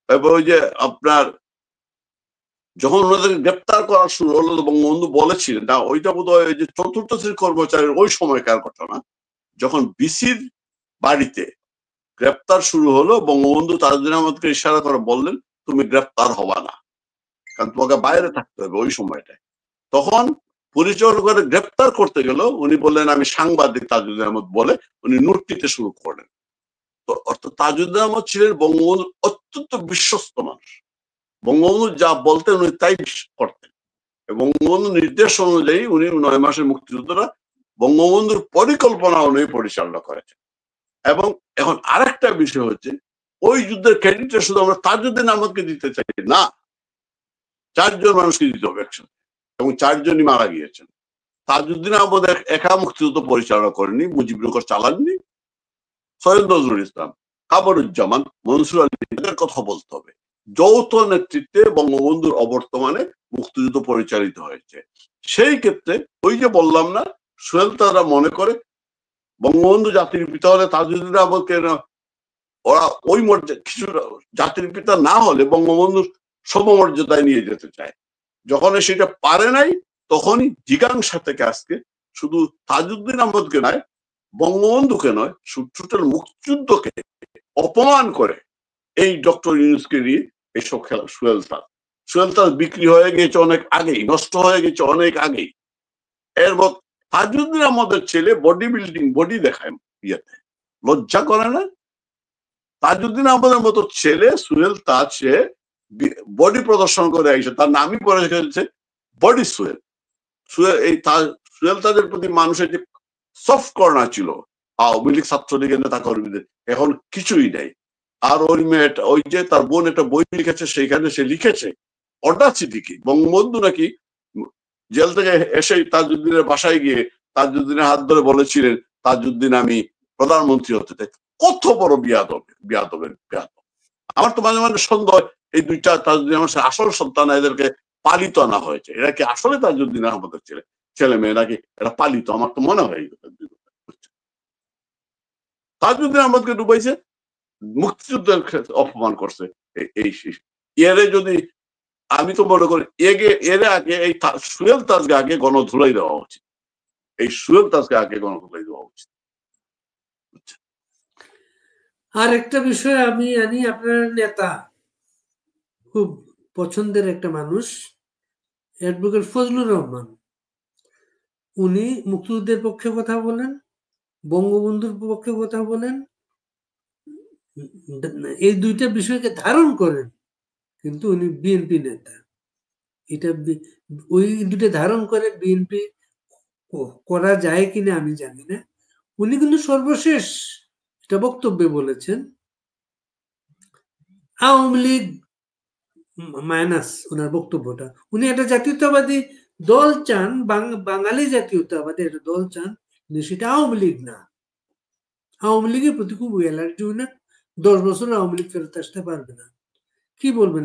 এবং ওই যে আপনার যখন ওনাদেরকে গ্রেপ্তার করা শুরু হলো, বঙ্গবন্ধু বলেছিলেন, না ওইটা বোধহয় ওই যে 4র্থ শ্রেণীর কর্মচারীর ওই সময়কার ঘটনা, যখন বিসির বাড়িতে গ্রেপ্তার শুরু হলো, বঙ্গবন্ধু তাজউদ্দিন আহমদকে ইশারা করে বললেন, তুমি গ্রেপ্তার হবা না, কারণ তোমাকে বাইরে থাকতে হবে ওই সময়টায়। তখন পরিচয় করে গ্রেপ্তার করতে গেল, উনি বললেন আমি সাংবাদিক তাজউদ্দিন আহমদ বলে উনি নোট নিতে শুরু করলেন। তো অর্থাৎ তাজউদ্দিন আহমদ ছিলেন বঙ্গবন্ধুর অত্যন্ত বিশ্বস্ত মানুষ। বঙ্গবন্ধু যা বলতেন উনি তাই করতেন। বঙ্গবন্ধু নির্দেশ অনুযায়ী উনি 9 মাসের মুক্তিযুদ্ধটা বঙ্গবন্ধুর পরিকল্পনা অনুযায়ী পরিচালনা করেছেন। এবং এখন আরেকটা বিষয় হচ্ছে, ওই যুদ্ধের ক্রেডিটটা শুধু আমরা তাজউদ্দিন আহমদকে দিতে চাই না, 4 জন মানুষকে দিতে হবে একসাথে, এবং 4 জনই মারা গিয়েছেন। তাজউদ্দিন আহমদ একা মুক্তিযুদ্ধ পরিচালনা করেননি, মুজিবনগর চালাননি, সৈয়দ নজরুল ইসলাম, কামরুজ্জামান, মনসুর আলীদের কথা বলতে হবে। যৌথ নেতৃত্বে বঙ্গবন্ধুর অবর্তমানে মুক্তিযুদ্ধ পরিচালিত হয়েছে। সেই ক্ষেত্রে ওই যে বললাম না, সোহেল তারা মনে করে বঙ্গবন্ধু জাতির পিতা হলে তাজউদ্দিন আহমদকে ওরা ওই মর্যাদা, কিছু জাতির পিতা না হলে বঙ্গবন্ধুর সমমর্যাদায় নিয়ে যেতে চায়। যখন সেটা পারে নাই, তখনই জিজ্ঞাসা থেকে আজকে শুধু তাজউদ্দিন আহমদকে নয়, বঙ্গবন্ধুকে নয়, টোটাল মুক্তিযুদ্ধকে অপমান করে এই ডক্টর ইউনূসকে নিয়ে এইসব খেলা। সোহেল তাজ বিক্রি হয়ে গেছে অনেক আগেই, নষ্ট হয়ে গেছে অনেক আগেই। এর মধ্যে তাজউদ্দিন আহমদের ছেলে বডি বিল্ডিং, বডি দেখায় ইয়েতে, লজ্জা করে না? তাজউদ্দিন আহমদের মতো ছেলে সোহেল তাজ, সে বডি প্রদর্শন করে আইসে, তার নামই পড়ে গেছে বডি সোহেল। সোহেল তাজের প্রতি মানুষের যে সফট কর্নার ছিল আওয়ামী লীগ ছাত্রলীগের নেতা কর্মীদের, এখন কিছুই নাই। আর ওই মেয়েটা, ওই যে তার বোন একটা বই লিখেছে, সেইখানে সে লিখেছে অডাসিটি কি, বঙ্গবন্ধু নাকি জেল থেকে এসে তাজউদ্দিনের বাসায় গিয়ে তাজউদ্দিনের হাত ধরে বলেছিলেন, তাজউদ্দিন আমি প্রধানমন্ত্রী হতে চাই। কত বড় বিয়াদবের বিয়াদব। আমার তো মাঝে মাঝে সন্দেহ এই দুইটা তাজউদ্দিন আহমদ আসল সন্তান, এদেরকে পালিত আনা হয়েছে। এরা কি আসলে তাজউদ্দিন আহমদের ছেলে মেয়ে নাকি এরা পালিত? আমার তো মনে হয় তাজউদ্দিন আহমদকে ডুবাইছে, মুক্তিযুদ্ধের অপমান করছে। এই এরে যদি, আমি তো মনে করি এর আগে এই সোহেল তাজকে আগে গণধুলাই দেওয়া উচিত। এই সোহেল তাজকে আগে গণধুলাই দেওয়া উচিত। আর একটা বিষয় আমি জানি, আপনার নেতা খুব পছন্দের একটা মানুষ, অ্যাডভোকেট ফজলুর রহমান, উনি মুক্তিযুদ্ধের পক্ষে কথা বলেন, বঙ্গবন্ধুর পক্ষে কথা বলেন, এই দুইটা বিষয়কে ধারণ করেন, কিন্তু উনি বিএনপি নেতা। এটা ওই দুটো ধারণ করে বিএনপি করা যায় কিনা আমি জানি না। উনি কিন্তু সর্বশেষ একটা বক্তব্যে বলেছেন আওয়ামী লীগ মাইনাস ওনার বক্তব্যটা, উনি একটা জাতীয়তাবাদী দল চান, বাঙালি জাতীয়তাবাদী একটা দল চান, সেটা আওয়ামী লীগ না। আওয়ামী লীগের প্রতি খুব অ্যালার্জি, না 10 বছর আওয়ামী লীগ ফেরত আসতে পারবে না। কি বলবেন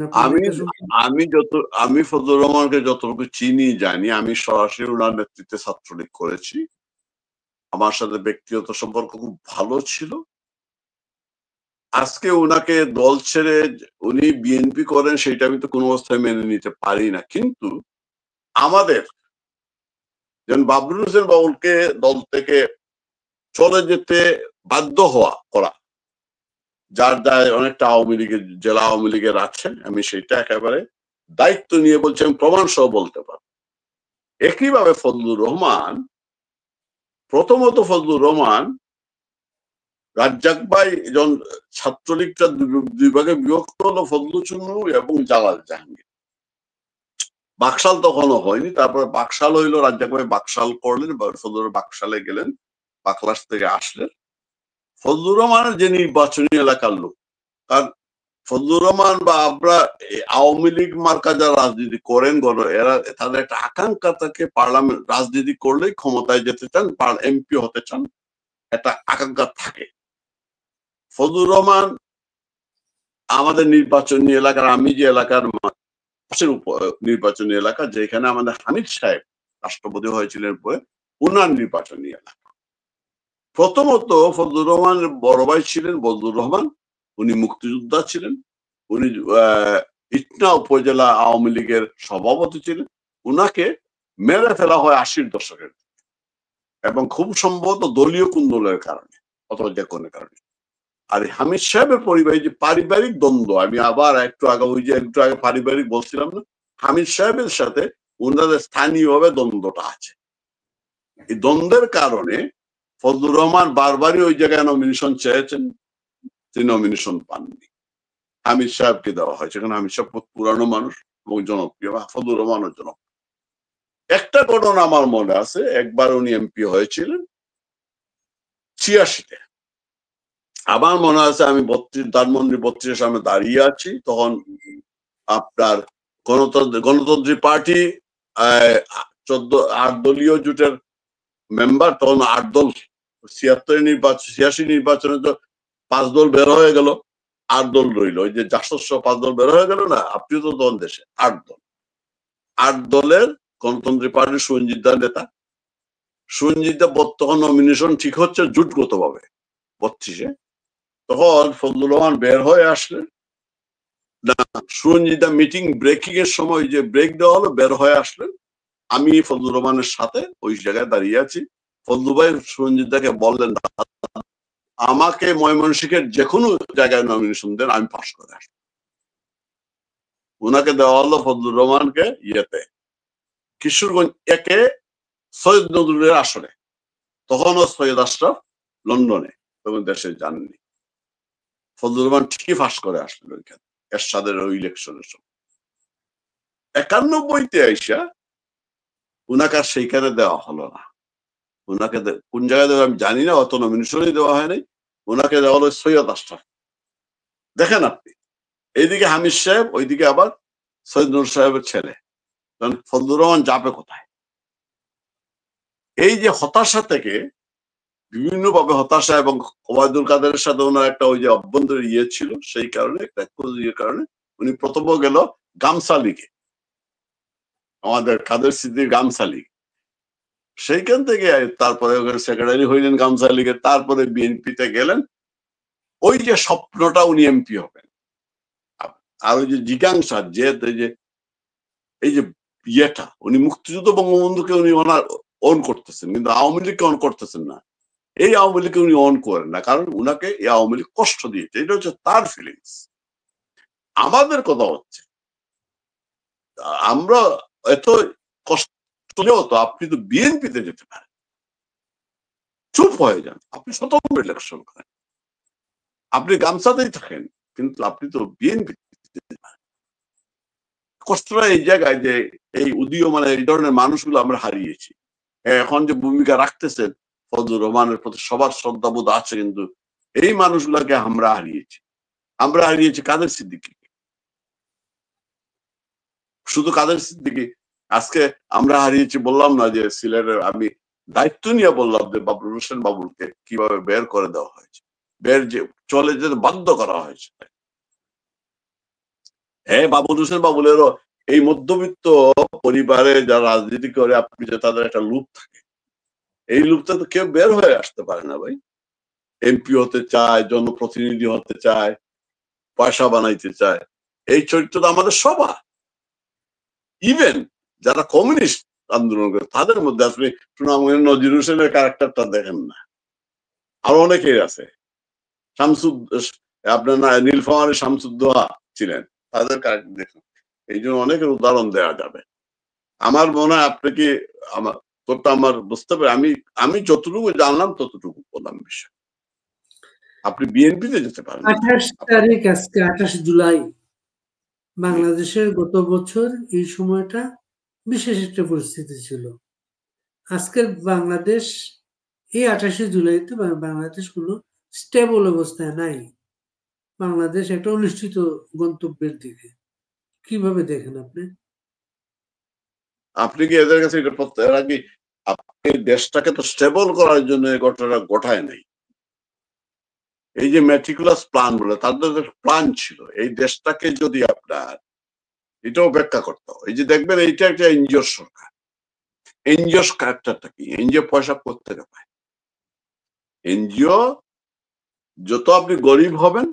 আমি ফজলুর রহমানকে যতটুকু চিনি জানি, আমি সরাসরি ওনার নেতৃত্বে ছাত্রলীগ করেছি। আমার সাথে ব্যক্তিগত সম্পর্ক খুব ভালো ছিল। আজকে ওনাকে দল ছেড়ে উনি বিএনপি করেন, সেটা আমি তো কোনো অবস্থায় মেনে নিতে পারি না। কিন্তু আমাদের যেমন বাবরুল হোসেন বাবুলকে দল থেকে চলে যেতে বাধ্য করা, যার দায় অনেকটা আওয়ামী লীগের, জেলা আওয়ামী লীগের আছে, আমি সেটা একেবারে দায়িত্ব নিয়ে বলছি, আমি প্রমাণ সহ বলতে পারি। একইভাবে ফজলুর রহমান, প্রথমত ফজলুর রহমান রাজ্জাক ভাই যখন ছাত্রলীগটা দুই ভাগে বিভক্ত হলো, ফজলু চুন্নু এবং জালাল জাহাঙ্গীর, বাকশাল তখনও হয়নি, তারপরে বাকশাল হইলো, রাজ্জাক ভাই বাকশাল করলেন, ফজলুর বাকশালে গেলেন, বাকলাস থেকে আসলেন। ফজলুর রহমানের যে নির্বাচনী এলাকার লোক, কারণ ফজলুর রহমান বা আমরা আওয়ামী লীগ মার্কা যারা রাজনীতি করেন, এরা তাদের একটা আকাঙ্ক্ষা থাকে, পার্লামেন্ট রাজনীতি করলেই ক্ষমতায় যেতে চান, এমপি হতে চান, একটা আকাঙ্ক্ষা থাকে। ফজলুর রহমান আমাদের নির্বাচনী এলাকার, আমি যে এলাকার পাশের নির্বাচনী এলাকা, যেখানে আমাদের হামিদ সাহেব রাষ্ট্রপতি হয়েছিলেন পরে, উনার নির্বাচনী এলাকা। প্রথমত ফজলুর রহমানের বড় ভাই ছিলেন বজলুর রহমান, উনি মুক্তিযোদ্ধা ছিলেন, উনি ইটনা উপজেলা আওয়ামী লীগের সভাপতি ছিলেন। উনাকে মেরে ফেলা হয় 80-র দশকের, এবং খুব সম্ভবত দলীয় কুন্দলের কারণে অথবা যে কোনো কারণে। আর হামিদ সাহেবের পরিবারের যে পারিবারিক দ্বন্দ্ব, আমি আবার একটু আগে পারিবারিক বলছিলাম না, হামিদ সাহেবের সাথে উনাদের স্থানীয়ভাবে দ্বন্দ্বটা আছে। এই দ্বন্দ্বের কারণে ফজলুর রহমান বারবারই ওই জায়গায় নমিনেশন চেয়েছেন, তিনি নমিনেশন পাননি, হামিদ সাহেবকে দেওয়া হয়েছে। কারণ হামিদ সাহেব পুরানো মানুষ এবং জনপ্রিয়, ফজলুর রহমানের জনপ্রিয়। একটা ঘটনা আমার মনে আছে, একবার উনি এমপি হয়েছিলেন 86-তে। আমার মনে আছে আমি ধানমন্ডি 32-এর সামনে দাঁড়িয়ে আছি, তখন আপনার গণতন্ত্রী পার্টি 8 দলীয় জোটের মেম্বার, তখন 8 দল, 86 নির্বাচনে তো 5 দল বের হয়ে গেল, 8 দল রইল। ওই যে জাসদ 5 দল বের হয়ে গেল না, আপনিও তো তখন দেশে 8 দল। 8 দলের গণতন্ত্রী পার্টির সঞ্জিত দা নেতা, সঞ্জিত দা তখন নমিনেশন ঠিক হচ্ছে জোটগত ভাবে 32-এ। তখন ফজলুর রহমান বের হয়ে আসলেন, না, সুরঞ্জিতা মিটিং ব্রেকিং এর সময় যে ব্রেক দেওয়া হলো, বের হয়ে আসলেন, আমি ফজলুর রহমানের সাথে ওই জায়গায় দাঁড়িয়ে আছি। ফজলু ভাই সুরঞ্জিতাকে বললেন, আমাকে ময়মনসিংহের যে কোনো জায়গায় নমিনেশন দেন, আমি পাশ করে আসবো। ওনাকে দেওয়া হলো ফজলুর রহমানকে ইয়েতে কিশোরগঞ্জ একে সৈয়দ নজরুলের আসনে। তখনও সৈয়দ আশরাফ লন্ডনে, তখন দেশে যাননি। ফজলুর রহমান ঠিকই ফাঁস করে আসলেন ওইখানে এরশাদের ওই ইলেকশনের সময়। 91-তে আইসা উনাকে আর সেইখানে দেওয়া হলো না। উনাকে কোন জায়গায় দেওয়া আমি জানি না, অত নমিনেশনই দেওয়া হয় নাই। উনাকে দেওয়া হলো সৈয়দ আশরাফ। দেখেন আপনি, এইদিকে হামিদ সাহেব, ওইদিকে আবার সৈয়দ নূর সাহেবের ছেলে। ফজলুর রহমান যাবে কোথায়? এই যে হতাশা থেকে বিভিন্ন ভাবে হতাশা, এবং ওবায়দুল কাদেরের সাথে ওনার একটা ওই যে অভ্যন্তরীণ ইয়ে ছিল, সেই কারণে একটা কারণে উনি প্রথম গেল গামসা লিগে, আমাদের কাদের সিদ্দিক গামসা লীগ। সেইখান থেকে তারপরে সেক্রেটারি হইলেন গামসা লীগের, তারপরে বিএনপিতে গেলেন। ওই যে স্বপ্নটা উনি এমপি হবেন, আর ওই যে জিজ্ঞাসা যে এই যে ইয়েটা, উনি মুক্তিযুদ্ধ বঙ্গবন্ধুকে উনি ওনার অন করতেছেন, কিন্তু আওয়ামী লীগকে অন করতেছেন না। এই আওয়ামী লীগকে উনি অন করেন না, কারণ উনাকে এই আওয়ামী লীগ কষ্ট দিয়েছে। এটা হচ্ছে তার ফিলিংস। আমাদের কথা হচ্ছে আমরা এত কষ্ট হলেও তো আপনি তো বিএনপিতে যেতে পারেন, চুপ হয়ে যান, আপনি স্বতন্ত্র ইলেকশন করেন, আপনি গামছাতেই থাকেন, কিন্তু আপনি তো বিএনপি। কষ্টটা এই জায়গায় যে এই উদীয়মান এই ধরনের মানুষগুলো আমরা হারিয়েছি। এখন যে ভূমিকা রাখতেছেন ফজলুর রহমানের প্রতি সবার শ্রদ্ধাবোধ আছে, কিন্তু এই মানুষগুলাকে আমরা হারিয়েছি। আমরা হারিয়েছি কাদের সিদ্দিকী, শুধু কাদের সিদ্দিকী। আজকে আমরা হারিয়েছি, বললাম না যে সিলেটের, আমি দায়িত্ব নিয়ে বললাম যে বাবুল হোসেন বাবুলকে কিভাবে বের করে দেওয়া হয়েছে, বের যে চলে যেতে বাধ্য করা হয়েছে। হ্যাঁ, বাবুল হোসেন বাবুলেরও এই মধ্যবিত্ত পরিবারে যারা রাজনীতি করে, আপনি যে তাদের একটা লুপ থাকে, এই লুপটা তো কেউ বের হয়ে আসতে পারে না ভাই। এমপি হতে চায়, জনপ্রতিনিধি হতে চায়, পয়সা বানাইতে চায়, এই চরিত্রটা আমাদের সবার। ইভেন যারা কমিউনিস্ট আন্দোলন করে তাদের মধ্যে আপনি সুনামগঞ্জের নজির হোসেনের ক্যারেক্টারটা দেখেন না, আরো অনেকেই আছে। আপনার নীলফামারী শামসুদ্দোহা ছিলেন, তাদের ক্যারেক্টার দেখুন। এই জন্য অনেকের উদাহরণ দেওয়া যাবে। আমার মনে হয় আপনি কি আমার তোরটা আমার বুঝতে পারি, আমি যতটুকু জানলাম ততটুকু বললাম বিষয়। আপনি বিএনপিতে যেতে পারেন। 28 তারিখ, আজকে 28 জুলাই। বাংলাদেশের গত বছর এই সময়টা বিশেষ একটা পরিস্থিতি ছিল। আজকের বাংলাদেশ এই 28 জুলাইতে বাংলাদেশ কোনো স্টেবল অবস্থায় নাই। বাংলাদেশ একটা অনিশ্চিত গন্তব্যের দিকে। কিভাবে দেখেন আপনি? আপনি কি এদের কাছে এটা এরা কি আপনি দেশটাকে তো স্টেবল করার জন্য এই ঘটনাটা ঘটায় নাই। এই যে মেটিকুলাস প্ল্যান বলে, তাদের প্ল্যান ছিল এই দেশটাকে যদি আপনার এটাও ব্যাখ্যা করতে হয়। এই যে দেখবেন এইটা একটা এনজিওর সরকার। এনজিওর ক্যারেক্টারটা কি? এনজিও পয়সা কোত্থেকে পায়? এনজিও যত আপনি গরিব হবেন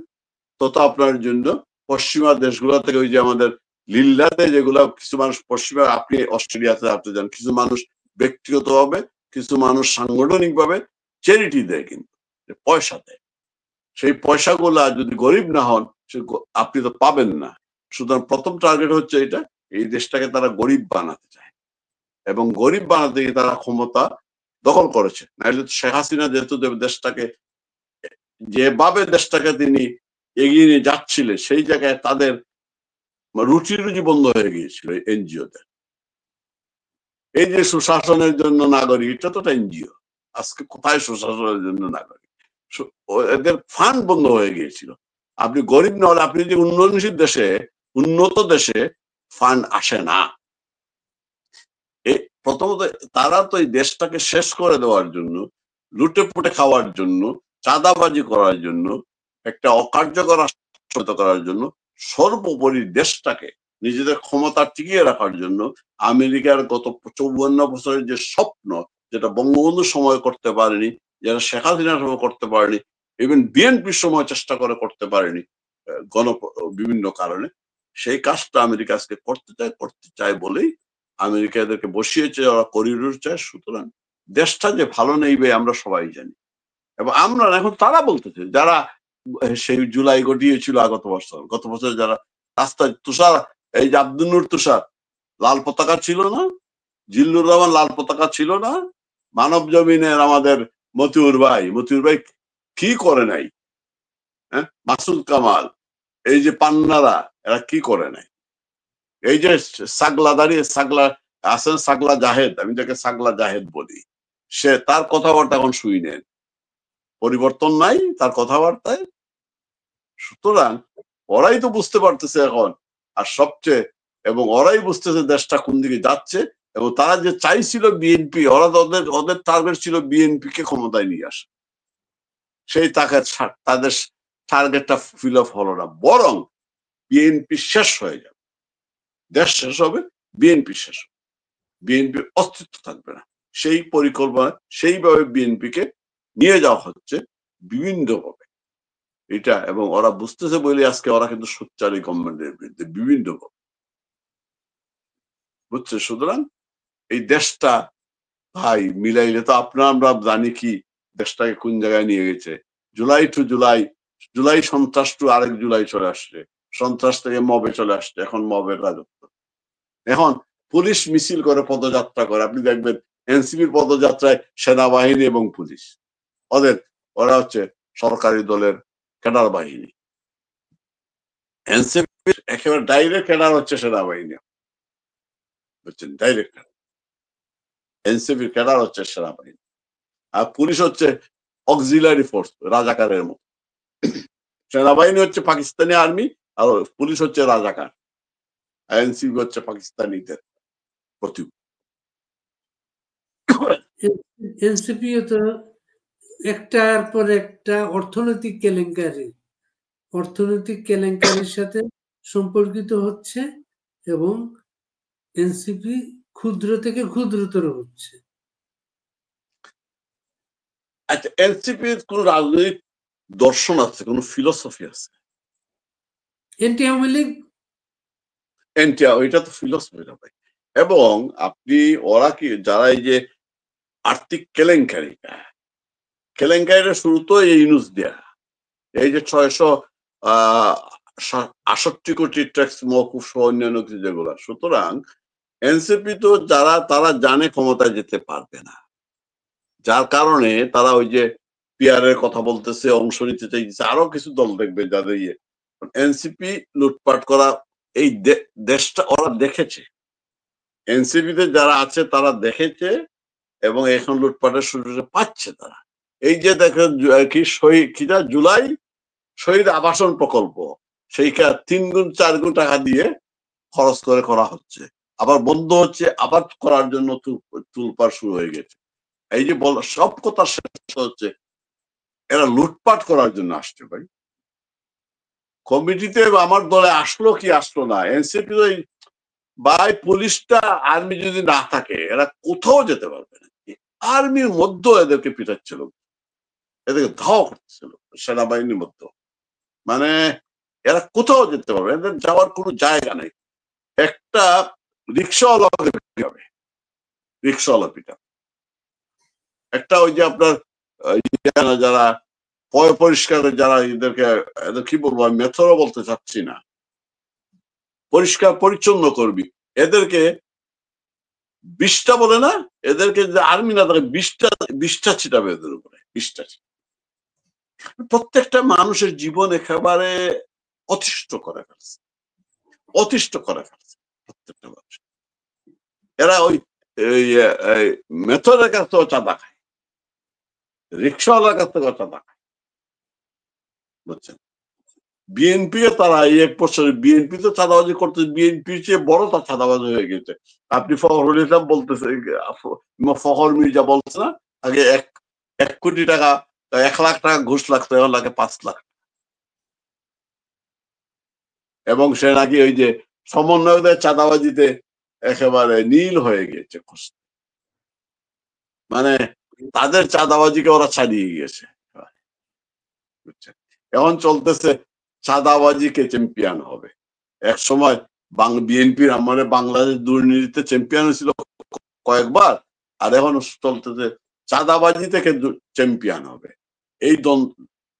তত আপনার জন্য পশ্চিমা দেশগুলো থেকে, ওই যে আমাদের লিল্লাতে যেগুলো কিছু মানুষ পশ্চিমা, আপনি অস্ট্রেলিয়াতে আপনি যান, কিছু মানুষ ব্যক্তিগত ভাবে, কিছু মানুষ সাংগঠনিক ভাবে চ্যারিটি দেয়, কিন্তু পয়সা দেয়। সেই পয়সাগুলা যদি গরিব না হন আপনি তো পাবেন না। সুতরাং প্রথম টার্গেট হচ্ছে এটা, এই দেশটাকে তারা গরিব বানাতে চায়, এবং গরিব বানাতে গিয়ে তারা ক্ষমতা দখল করেছে। নাহলে শেখ হাসিনা যেহেতু দেশটাকে যেভাবে দেশটাকে তিনি এগিয়ে নিয়ে যাচ্ছিলেন, সেই জায়গায় তাদের রুচি বন্ধ হয়ে গিয়েছিল এনজিওদের। এই যে সুশাসনের জন্য নাগরিক, এটা তো এনজিও। আজকে কোথায় সুশাসনের জন্য নাগরিক? এদের ফান্ড বন্ধ হয়ে গিয়েছিল। আপনি গরিব না হলে, আপনি যে উন্নয়নশীল দেশে, উন্নত দেশে ফান্ড আসে না। প্রথমত তারা তো এই দেশটাকে শেষ করে দেওয়ার জন্য, লুটে পুটে খাওয়ার জন্য, চাঁদাবাজি করার জন্য, একটা অকার্যকর রাষ্ট্র করার জন্য, সর্বোপরি দেশটাকে নিজেদের ক্ষমতা টিকিয়ে রাখার জন্য আমেরিকার গত 54 বছরের যে স্বপ্ন, যেটা বঙ্গবন্ধুর সময় করতে পারেনি, যেটা শেখ হাসিনার সময় করতে পারেনি, ইভেন বিএনপির সময় চেষ্টা করে করতে পারেনি, গণ বিভিন্ন কারণে সেই কাজটা আমেরিকা আজকে করতে চায় বলেই আমেরিকা এদেরকে বসিয়েছে, ওরা করিডোর চায়। সুতরাং দেশটা যে ভালো নেইবে আমরা সবাই জানি, এবং আমরা এখন তারা বলতেছে যারা সেই জুলাই ঘটিয়েছিল গত বছর যারা রাস্তায় তুষার, এই যে আব্দুল নূর তুষার লাল পতাকা ছিল না, জিল্লুর রহমান লাল পতাকা ছিল না, মানব জমিনের আমাদের মতিউর ভাই কি করে নাই, হ্যাঁ, মাসুদ কামাল, এই যে পান্নারা, এরা কি করে নাই, এই যে সাগলা আছেন সাগলা জাহেদ, আমি যাকে সাগলা জাহেদ বলি, সে তার কথাবার্তা এখন শুই নেন, পরিবর্তন নাই তার কথাবার্তায়। সুতরাং ওরাই তো বুঝতে পারতেছে এখন, আর সবচেয়ে, এবং ওরাই বুঝতেছে দেশটা কোন দিকে যাচ্ছে, এবং তারা যে চাইছিল বিএনপি, ওরা ওদের টার্গেট ছিল বিএনপি কে ক্ষমতায় নিয়ে আসা, সেই তাদের টার্গেটটা ফিল আপ হলো না, বরং বিএনপি শেষ হয়ে যাবে, দেশ শেষ হবে, বিএনপি শেষ হবে, বিএনপির অস্তিত্ব থাকবে না। সেই পরিকল্পনা, সেইভাবে বিএনপিকে নিয়ে যাওয়া হচ্ছে বিভিন্নভাবে এটা, এবং ওরা বুঝতেছে বলে আজকে ওরা কিন্তু সোচ্চার এই গভর্নমেন্টের বিরুদ্ধে বিভিন্নভাবে, বুঝছে। সুতরাং এই দেশটা ভাই মিলাইলে তো আমরা জানি কি দেশটাকে কোন জায়গায় নিয়ে গেছে। জুলাই সন্ত্রাস টু আরেক জুলাই চলে আসছে, সন্ত্রাস থেকে মবে চলে আসছে, এখন মবের রাজত্ব। এখন পুলিশ মিছিল করে, পদযাত্রা করে, আপনি দেখবেন এনসিপির পদযাত্রায় সেনাবাহিনী এবং পুলিশ, ওরা হচ্ছে সরকারি দলের ক্যাডার বাহিনী। এনসিপির একেবারে ডাইরেক্ট ক্যাডার হচ্ছে সেনাবাহিনী, বুঝছেন, ডাইরেক্ট এনসিপির ক্যাডার হচ্ছে সেনাবাহিনী, আর পুলিশ হচ্ছে অক্সিলারি ফোর্স, রাজাকারের মতো। সেনাবাহিনী হচ্ছে পাকিস্তানি আর্মি, আর পুলিশ হচ্ছে রাজাকার, এনসিপি হচ্ছে পাকিস্তানিদের প্রতি। এনসিপিও তো একটার পর একটা অর্থনৈতিক কেলেঙ্কারির সাথে সম্পর্কিত হচ্ছে, এবং এনসিপি ক্ষুদ্র থেকে ক্ষুদ্রতর হচ্ছে। আচ্ছা, এনসিপির কোন রাজনৈতিক দর্শন আছে, কোন ফিলোসফি আছে? এনটি আওয়ামী লীগ, ওইটা তো ফিলোসফি না ভাই। এবং আপনি ওরা কি যারা এই যে আর্থিক কেলেঙ্কারিটা শুরু তো এই ইউনুস দেয়া, এই যে 668 কোটি ট্যাক্স মওকুফ সহ অন্যান্য কিছু যেগুলো। সুতরাং এনসিপি তো তারা জানে ক্ষমতায় যেতে পারবে না, যার কারণে তারা ওই যে পিয়ারের কথা বলতেছে, অংশ নিতে চাইছে, আরো কিছু দল দেখবে যাদের এনসিপি লুটপাট করা, এই দেশটা ওরা দেখেছে, এনসিপিতে যারা আছে তারা দেখেছে, এবং এখন লুটপাটের সুযোগ পাচ্ছে তারা। এই যে দেখেন কি জুলাই শহীদ আবাসন প্রকল্প, সেইটা 3 গুণ 4 গুণ টাকা দিয়ে খরচ করে করা হচ্ছে, আবার বন্ধ হচ্ছে, আবার করার জন্য তুলপাড় শুরু হয়ে গেছে। এই যে সব কথা শেষ হচ্ছে, এরা লুটপাট করার জন্য আসছে ভাই। কমিটিতে আমার দলে আসলো কি আসলো না, এনসিপি ভাই, পুলিশটা আর্মি যদি না থাকে এরা কোথাও যেতে পারবে না। আর্মির মধ্যে এদেরকে পিটাচ্ছিল, এদেরকে ধাওয়া করতেছিল সেনাবাহিনীর মধ্যে, মানে এরা কোথাও যেতে পারবে, এদের যাওয়ার কোনো জায়গা নেই। একটা রিক্সাওয়ালা পিটা, একটা ওই যে আপনার যারা পরিষ্কারের যারা এদের কি বলবো, আমি মেথরও বলতে চাচ্ছি না, পরিষ্কার পরিচ্ছন্ন কর্মী, এদেরকে 20টা বলে না, এদেরকে যে আর্মি না থাকে 20টা ছিটাবে এদের উপরে, 20টা। প্রত্যেকটা মানুষের জীবন একেবারে অতিষ্ঠ করে ফেলছে প্রত্যেকটা মানুষ। এরা ওই মেথরের কাছ থেকেও চাঁদা খায়, রিক্সাওয়ালার কাছ থেকেও চাঁদা খায়, বুঝছেন। বিএনপি তারা এই 1 বছরে বিএনপি তো চাঁদাবাজি করতে, বিএনপির চেয়ে বড় তার চাঁদাবাজি হয়ে গেছে। আপনি ফখরুল ইসলাম বলতেছে, ফখর মির্জা বলছে না আগে 1 কোটি টাকা, 1 লাখ টাকা ঘুষ লাগতো, এখন লাগে 5 লাখ, এবং সে নাকি ওই যে সমন্বয়কদের চাঁদাবাজিতে একেবারে নীল হয়ে গেছে, মানে তাদের চাঁদাবাজিকে ওরা ছাড়িয়ে গিয়েছে। এখন চলতেছে চাঁদাবাজিকে চ্যাম্পিয়ন হবে। এক সময় বিএনপির আমলে বাংলাদেশ দুর্নীতিতে চ্যাম্পিয়ন হয়েছিল কয়েকবার, আর এখন চলতেছে চাঁদাবাজি থেকে চ্যাম্পিয়ন হবে। এই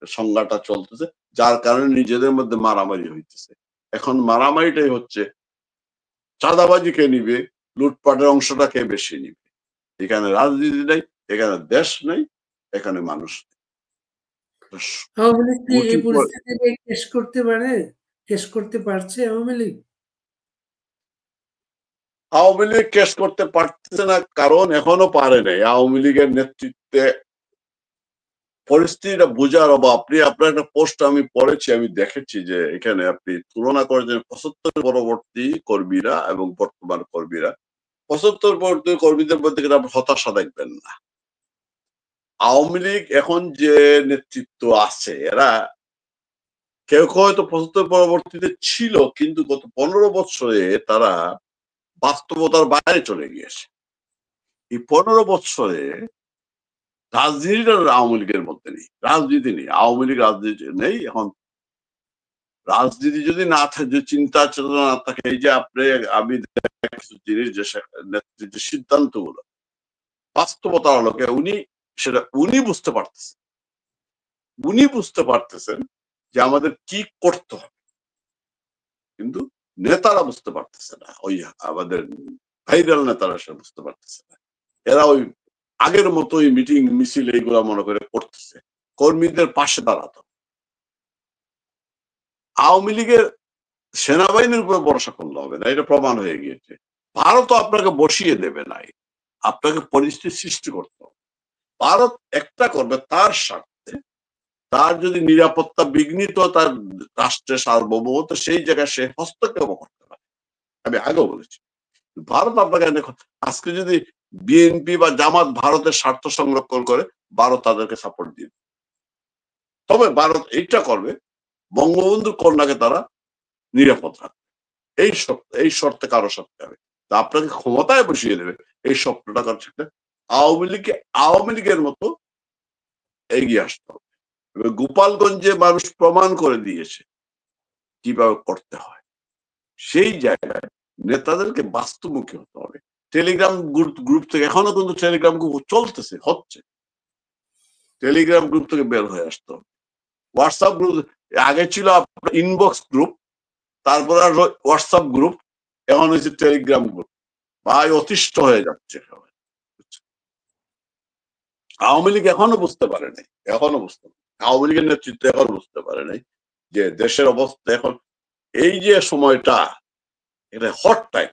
সংজ্ঞাটা চলতেছে, যার কারণে নিজেদের মধ্যে মারামারি হইতেছে। এখন মারামারিটাই হচ্ছে চাঁদাবাজি কে নিবে, লুটপাটের অংশটা কে বেশি নিবে। এখানে রাজনীতি নেই, এখানে দেশ নেই, এখানে মানুষ নেই। আওয়ামী লীগ কি এই পরিস্থিতিতে কেস করতে পারে? কেস করতে পারছে আওয়ামী লীগ? আওয়ামী লীগ কেস করতে পারতেছে না, কারণ এখনো পারে নাই। আওয়ামী লীগের নেতৃত্বে পরিস্থিতিটা বোঝার অভাব। আপনি আপনার একটা পোস্ট আমি পড়েছি, আমি দেখেছি যে এখানে আপনি তুলনা করেছেন 75 পরবর্তী কর্মীরা এবং বর্তমান কর্মীরা। 75 পরবর্তী কর্মীদের মধ্যে কিন্তু আপনি হতাশা দেখবেন না। আওয়ামী লীগ এখন যে নেতৃত্ব আছে, এরা কেউ কেউ হয়তো 75 পরবর্তীতে ছিল, কিন্তু গত 15 বছরে তারা বাস্তবতার বাইরে চলে গিয়েছে। এই 15 বছরে রাজনীতিটা আওয়ামী লীগের মধ্যে নেই, রাজনীতি নেই, আওয়ামী লীগ রাজনীতি নেই। এখন রাজনীতি যদি না থাকে, চিন্তা চেতনা না থাকে, এই যে আপনি আমি কিছু জিনিস যে নেতৃত্বের সিদ্ধান্ত গুলো বাস্তবতার আলোকে উনি বুঝতে পারতেছেন, উনি বুঝতে পারতেছেন যে আমাদের কি করতে হবে, কিন্তু নেতারা বুঝতে পারতেছে না। ওই আমাদের ভাইরাল নেতারা সে বুঝতে পারতেছে না। এরা ওই আগের মতো ওই মিটিং মিছিল এইগুলা মনে করে করতেছে, কর্মীদের পাশে দাঁড়াতো। আওয়ামী লীগের সেনাবাহিনীর উপরে ভরসা করলে হবে না, এটা প্রমাণ হয়ে গিয়েছে। ভারত আপনাকে বসিয়ে দেবে নাই, আপনাকে পরিস্থিতি সৃষ্টি করতে হবে। ভারত একটা করবে তার স্বার্থে, তার যদি নিরাপত্তা বিঘ্নিত, তার রাষ্ট্রের সার্বভৌমত্ব, সেই জায়গায় সে হস্তক্ষেপ করতে পারে। আমি আগেও বলেছি, ভারত আপনাকে আজকে যদি বিএনপি বা জামাত ভারতের স্বার্থ সংরক্ষণ করে, ভারত তাদেরকে সাপোর্ট দিবে। তবে ভারত এইটা করবে, বঙ্গবন্ধুর কন্যাকে তারা নিরাপদ রাখবে, এই শর্তে কারো সাথে হবে। তা আপনাকে ক্ষমতায় বসিয়ে দেবে, এই স্বপ্নটা কারো আওয়ামী লীগের মতো এগিয়ে আসতে হবে। গোপালগঞ্জে মানুষ প্রমাণ করে দিয়েছে কিভাবে করতে হয়। সেই জায়গায় নেতাদেরকে বাস্তবমুখী হতে হবে। টেলিগ্রাম গ্রুপ থেকে, এখনো কিন্তু টেলিগ্রাম গ্রুপ চলতেছে, হচ্ছে, টেলিগ্রাম গ্রুপ থেকে বের হয়ে আসতে হবে। হোয়াটসঅ্যাপ গ্রুপ আগে ছিল আপনার ইনবক্স গ্রুপ, তারপরে আর হোয়াটসঅ্যাপ গ্রুপ, এখন হচ্ছে টেলিগ্রাম গ্রুপ। ভাই অতিষ্ঠ হয়ে যাচ্ছে সবাই। আওয়ামী লীগ এখনো বুঝতে পারে নাই, আওয়ামী লীগের নেতৃত্ব এখনো বুঝতে পারে নাই যে দেশের অবস্থা এখন, এই যে সময়টা, এটা হট টাইম,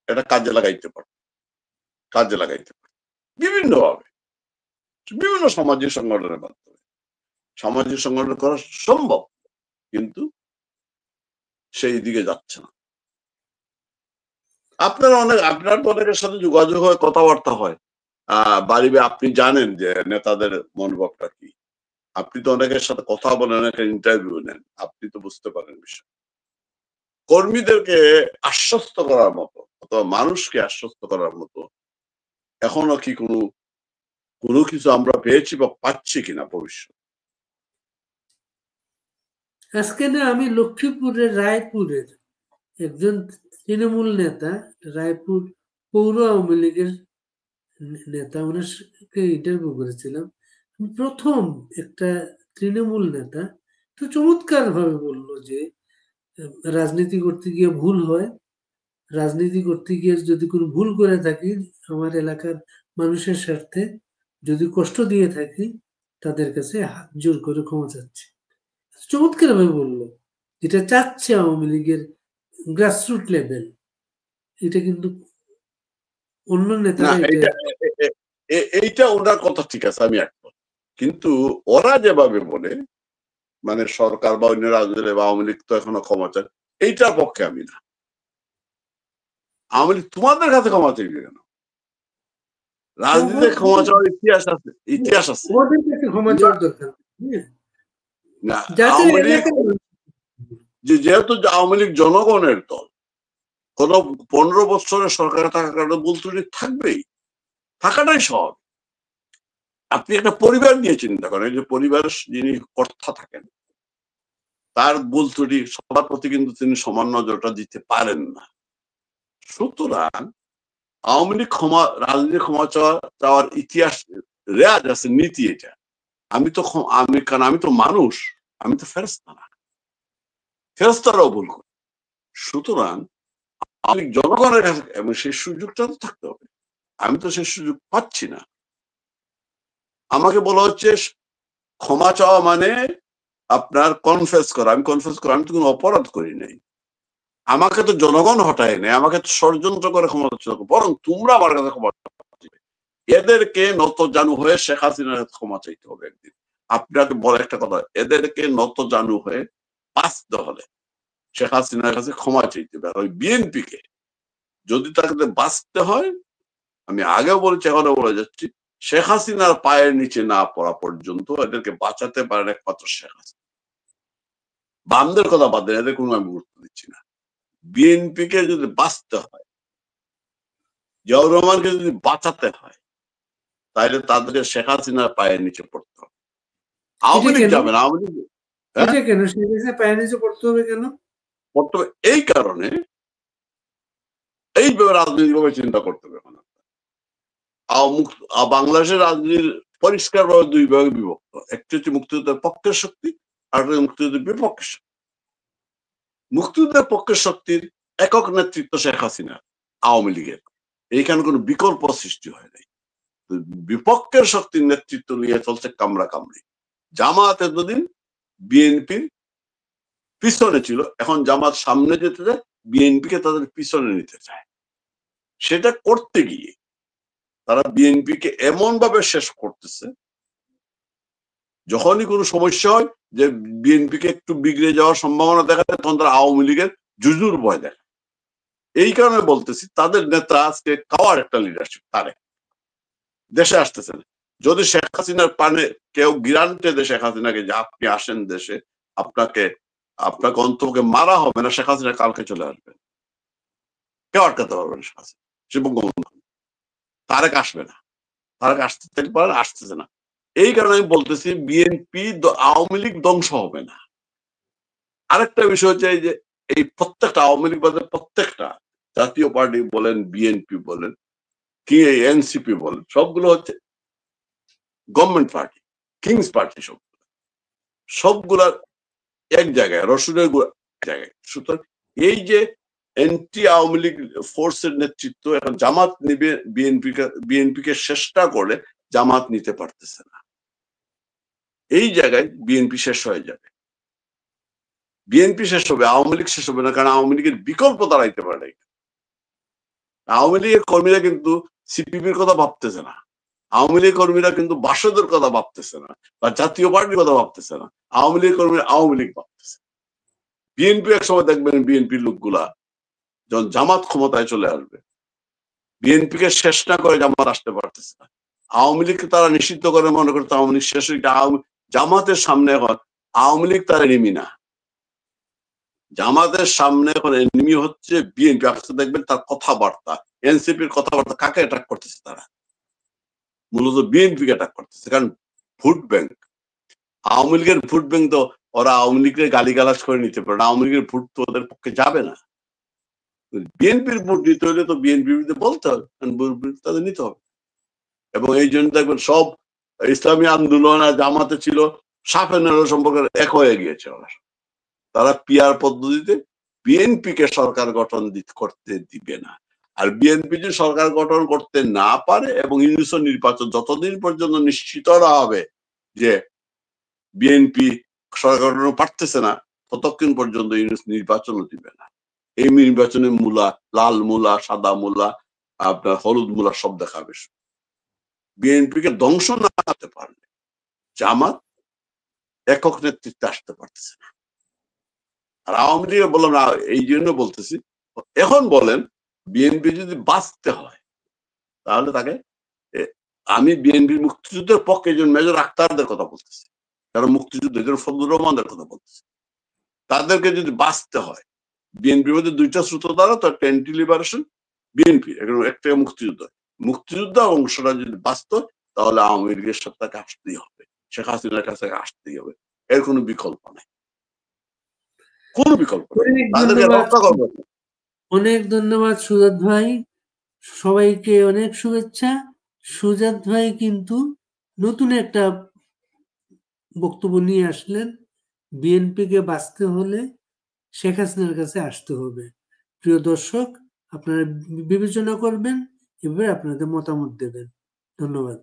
এটা কাজে লাগাইতে পারে, বিভিন্ন ভাবে, বিভিন্ন সামাজিক সংগঠনের মাধ্যমে। সামাজিক সংগঠন করা সম্ভব, কিন্তু সেই দিকে যাচ্ছে না। আপনার তো অনেকের সাথে যোগাযোগ হয়, কথাবার্তা হয়, বাড়িবে, আপনি জানেন যে নেতাদের মনোভাবটা কি। আপনি তো অনেকের সাথে কথা বলেন, অনেকের ইন্টারভিউ নেন, আপনি তো বুঝতে পারেন বিষয়। কর্মীদেরকে আশ্বস্ত করার মতো অথবা মানুষকে আশ্বস্ত করার মতো এখনো কি কোনো কিছু আমরা পেয়েছি বা পাচ্ছি কিনা ভবিষ্যৎ? আজকে না আমি লক্ষ্মীপুরের রায়পুরের একজন তৃণমূল নেতা, রায়পুর পৌর আওয়ামী লীগের নেতা, ওনাকে ইন্টারভিউ করেছিলাম। প্রথম একটা তৃণমূল নেতা তো চমৎকার ভাবে বললো যে রাজনীতি করতে গিয়ে ভুল হয়, রাজনীতি করতে গিয়ে যদি কোনো ভুল করে থাকি, আমার এলাকার মানুষের স্বার্থে যদি কষ্ট দিয়ে থাকি, তাদের কাছে হাত জোর করে ক্ষমা চাচ্ছি। চমৎকার ভাবে বললো, যেটা চাচ্ছে আওয়ামী লীগের গ্রাসরুট লেভেল, এটা কিন্তু অন্য নেতারা এইটা ওনার কথা ঠিক আছে, আমি একমত, কিন্তু ওরা যেভাবে বলে, মানে সরকার বা অন্য রাজনীতি বা আওয়ামী লীগ তো এখনো ক্ষমা চায়, এইটার পক্ষে আমি না। আওয়ামী লীগ তোমাদের কাছে ক্ষমা চাইবে কেন? রাজনীতিতে ক্ষমা চাওয়ার ইতিহাস আছে। ওদের কাছে ক্ষমা চাওয়ার দরকার না, আওয়ামী লীগ যেহেতু আওয়ামী লীগ জনগণের দল, কোন 15 বছরের সরকারে থাকার কারণে ভুল ত্রুটি থাকবেই, থাকাটাই সহজ। আপনি একটা পরিবার নিয়ে চিন্তা করেন, যে পরিবারের যিনি কর্তা থাকেন, তার ভুল ত্রুটি সবার প্রতি কিন্তু তিনি সমান নজরটা দিতে পারেন না। সুতরাং আওয়ামী লীগ রাজনীতি ক্ষমা চাওয়ার ইতিহাস রেয়াজ আছে, নীতি এটা। কারণ আমি তো মানুষ, আমি তো ফেরেশতা না, ফেরেশতারাও ভুল করে। সুতরাং আমি জনগণের কাছে এবং সেই সুযোগটা তো থাকতে হবে। আমি তো সেই সুযোগ পাচ্ছি না। আমাকে বলা হচ্ছে ক্ষমা চাওয়া মানে আপনার কনফেস করা। আমি কনফেস করা, আমি তো কোনো অপরাধ করি নাই। আমাকে তো জনগণ হটায় নাই, আমাকে তো ষড়যন্ত্র করে ক্ষমা চাওয়া, বরং তোমরা আমার কাছে ক্ষমা চাইবে। এদেরকে নত জানু হয়ে শেখ হাসিনার কাছে ক্ষমা চাইতে হবে একদিন। আপনাকে বলে একটা কথা, এদেরকে নত জানু হয়ে বাঁচতে হলে শেখ হাসিনার কাছে ক্ষমা চাইতে হবে। আর ওই বিএনপি কে যদি তাকে বাঁচতে হয়, আমি আগেও বলেছি, এখনো বলে যাচ্ছি, শেখ হাসিনার পায়ের নিচে না পড়া পর্যন্ত এদেরকে বাঁচাতে পারেন একমাত্র শেখ হাসিনা। বামদের কথা বাদ দেন, এদের কোনো আমি গুরুত্ব দিচ্ছি না। বিএনপি কে যদি বাঁচতে হয়, জিয়াউর রহমানকে যদি বাঁচাতে হয়, তাহলে তাদেরকে শেখ হাসিনার পায়ের নিচে পড়তে হবে। আওয়ামী লীগ যাবে না। আওয়ামী লীগ এটা কেন শেখ হাসিনা পায়ের নিচে পড়তে হবে কেন? পড়তে হবে এই কারণে, এইভাবে রাজনৈতিকভাবে চিন্তা করতে হবে। বাংলাদেশের রাজনীতির পরিষ্কারভাবে দুই ভাগে বিভক্ত। একটি হচ্ছে মুক্তিযুদ্ধের পক্ষের শক্তি, আর একটা মুক্তিযুদ্ধের বিপক্ষের শক্তি। মুক্তিযুদ্ধের পক্ষের শক্তির একক নেতৃত্ব শেখ হাসিনা, আওয়ামী লীগের, এইখানে কোনো বিকল্প সৃষ্টি হয় নাই। বিপক্ষের শক্তির নেতৃত্ব নিয়ে চলছে কামড়া কামড়ি। জামাত এতদিন বিএনপির পিছনে ছিল, এখন জামাত সামনে যেতে চায়, বিএনপি কে তাদের পিছনে নিতে চায়। সেটা করতে গিয়ে তারা বিএনপি কে এমন ভাবে শেষ করতেছে, যখনই কোনো সমস্যা হয় যে বিএনপি কে একটু বিগড়ে যাওয়ার সম্ভাবনা দেখা যায়, তখন তারা আওয়ামী লীগের জুজুর ভয় দেখে। এই কারণে বলতেছি, তাদের নেতা আজকে কাওয়ার একটা লিডারশিপ, তারে দেশে আসতেছে না। যদি শেখ হাসিনার পানে কেউ গ্রান্টে দেয় শেখ হাসিনাকে যে আপনি আসেন দেশে, আপনাকে অন্তকে মারা হবে না, শেখ হাসিনা কালকে চলে আসবেন, কেউ আটকাতে পারবে না। শেখ হাসিনা সে বঙ্গবন্ধু, তারেক আসবে না, তারেক আসতে পারে, আসতেছে না। এই কারণে আমি বলতেছি, বিএনপি আওয়ামী লীগ ধ্বংস হবে না। আরেকটা বিষয় হচ্ছে যে এই প্রত্যেকটা আওয়ামী লীগ বাদে প্রত্যেকটা জাতীয় পার্টি বলেন, বিএনপি বলেন, কি এনসিপি বলেন, সবগুলো হচ্ছে গভর্নমেন্ট পার্টি, কিংস পার্টি। সবগুলার এক জায়গায়, রসুনের জায়গায়। সুতরাং এই যে এন্টি আওয়ামী লীগ ফোর্সের নেতৃত্ব এখন জামাত নিবে, বিএনপি কে চেষ্টা করে জামাত নিতে পারতেছে না। এই জায়গায় বিএনপি শেষ হয়ে যাবে। বিএনপি শেষ হবে, আওয়ামী লীগ শেষ হবে না, কারণ আওয়ামী লীগের বিকল্প দাঁড়াইতে পারে না। আওয়ামী লীগের কর্মীরা কিন্তু সিপিপির কথা ভাবতেছে না, আওয়ামী লীগ কর্মীরা কিন্তু বাসদের কথা ভাবতেছে না, বা জাতীয় পার্টির কথা ভাবতেছে না। আওয়ামী লীগ কর্মীরা আওয়ামী লীগ ভাবতেছে। বিএনপি এক সময় দেখবেন, বিএনপির লোকগুলা যখন জামাত ক্ষমতায় চলে আসবে, বিএনপি কে শেষ না করে জামাত আসতে পারতেছে না। আওয়ামী লীগকে তারা নিষিদ্ধ করে মনে করতে আওয়ামী লীগ শেষ হয়ে, জামাতের সামনে এখন আওয়ামী লীগ তার এনিমি না, জামাতের সামনে এখন এনিমি হচ্ছে বিএনপি। আপনি দেখবেন তার কথাবার্তা, এনসিপির কথাবার্তা কাকে অ্যাটাক করতেছে, তারা মূলত বিএনপি কে অ্যাটাক করতেছে। কারণ ভোট ব্যাংক, আওয়ামী লীগের ভোট ব্যাংক তো ওরা আওয়ামী লীগের গালিগালাজ করে নিতে পারে না, আওয়ামী লীগের ভোট তো ওদের পক্ষে যাবে না। বিএনপির ভোট দিতে হলে তো বিএনপির বিরুদ্ধে বলতে হবে, তাদের নিতে হবে। এবং এই জন্য দেখবেন সব ইসলামী আন্দোলন আর জামাতে ছিল সাফে নেড়ো সম্পর্কে এক হয়ে গিয়েছে। তারা পিআর পদ্ধতিতে বিএনপি কে সরকার গঠন করতে দিবে না। আর বিএনপি যদি সরকার গঠন করতে না পারে এবং ইউনিসন নির্বাচন যতদিন পর্যন্ত নিশ্চিত না হবে যে বিএনপি সরকার গঠন পারতেছে না, ততক্ষণ পর্যন্ত ইউনিস নির্বাচনও দিবে না। এই নির্বাচনে মূলা, লাল মূলা, সাদা মূলা, আপনার হলুদ মূলা সব দেখাবে। বিএনপি কে ধ্বংস না করতে পারলে জামাত একক নেতৃত্বে আসতে পারতেছে না। আর আওয়ামী লীগের বললাম না, এই জন্য বলতেছি, এখন বলেন বিএনপি যদি বাঁচতে হয়, তাহলে তাকে, আমি বিএনপির মুক্তিযুদ্ধের পক্ষে একজন মেজর আক্তারদের কথা বলতেছি, যারা মুক্তিযুদ্ধ, একজন ফজলুর রহমানদের কথা বলতেছি, তাদেরকে যদি বাঁচতে হয়, বিএনপির মধ্যে দুইটা স্রোতধারা, তো একটা অ্যান্টি লিবারেশন বিএনপি, একটা মুক্তিযুদ্ধ। মুক্তিযুদ্ধ অংশটা যদি বাঁচত, তাহলে আওয়ামী লীগের সাথে তাকে আসতেই হবে, শেখ হাসিনার কাছে আসতেই হবে, এর কোনো বিকল্প নেই। কোনো বিকল্প নেই, অনেক তাদেরকে ধন্যবাদ, রক্ষা করবো। অনেক ধন্যবাদ সুজাত ভাই, সবাইকে অনেক শুভেচ্ছা। সুজাত ভাই কিন্তু নতুন একটা বক্তব্য নিয়ে আসলেন, বিএনপিকে বাঁচতে হলে শেখ হাসিনার কাছে আসতে হবে। প্রিয় দর্শক, আপনারা বিবেচনা করবেন, এবার আপনাদের মতামত দেবেন। ধন্যবাদ।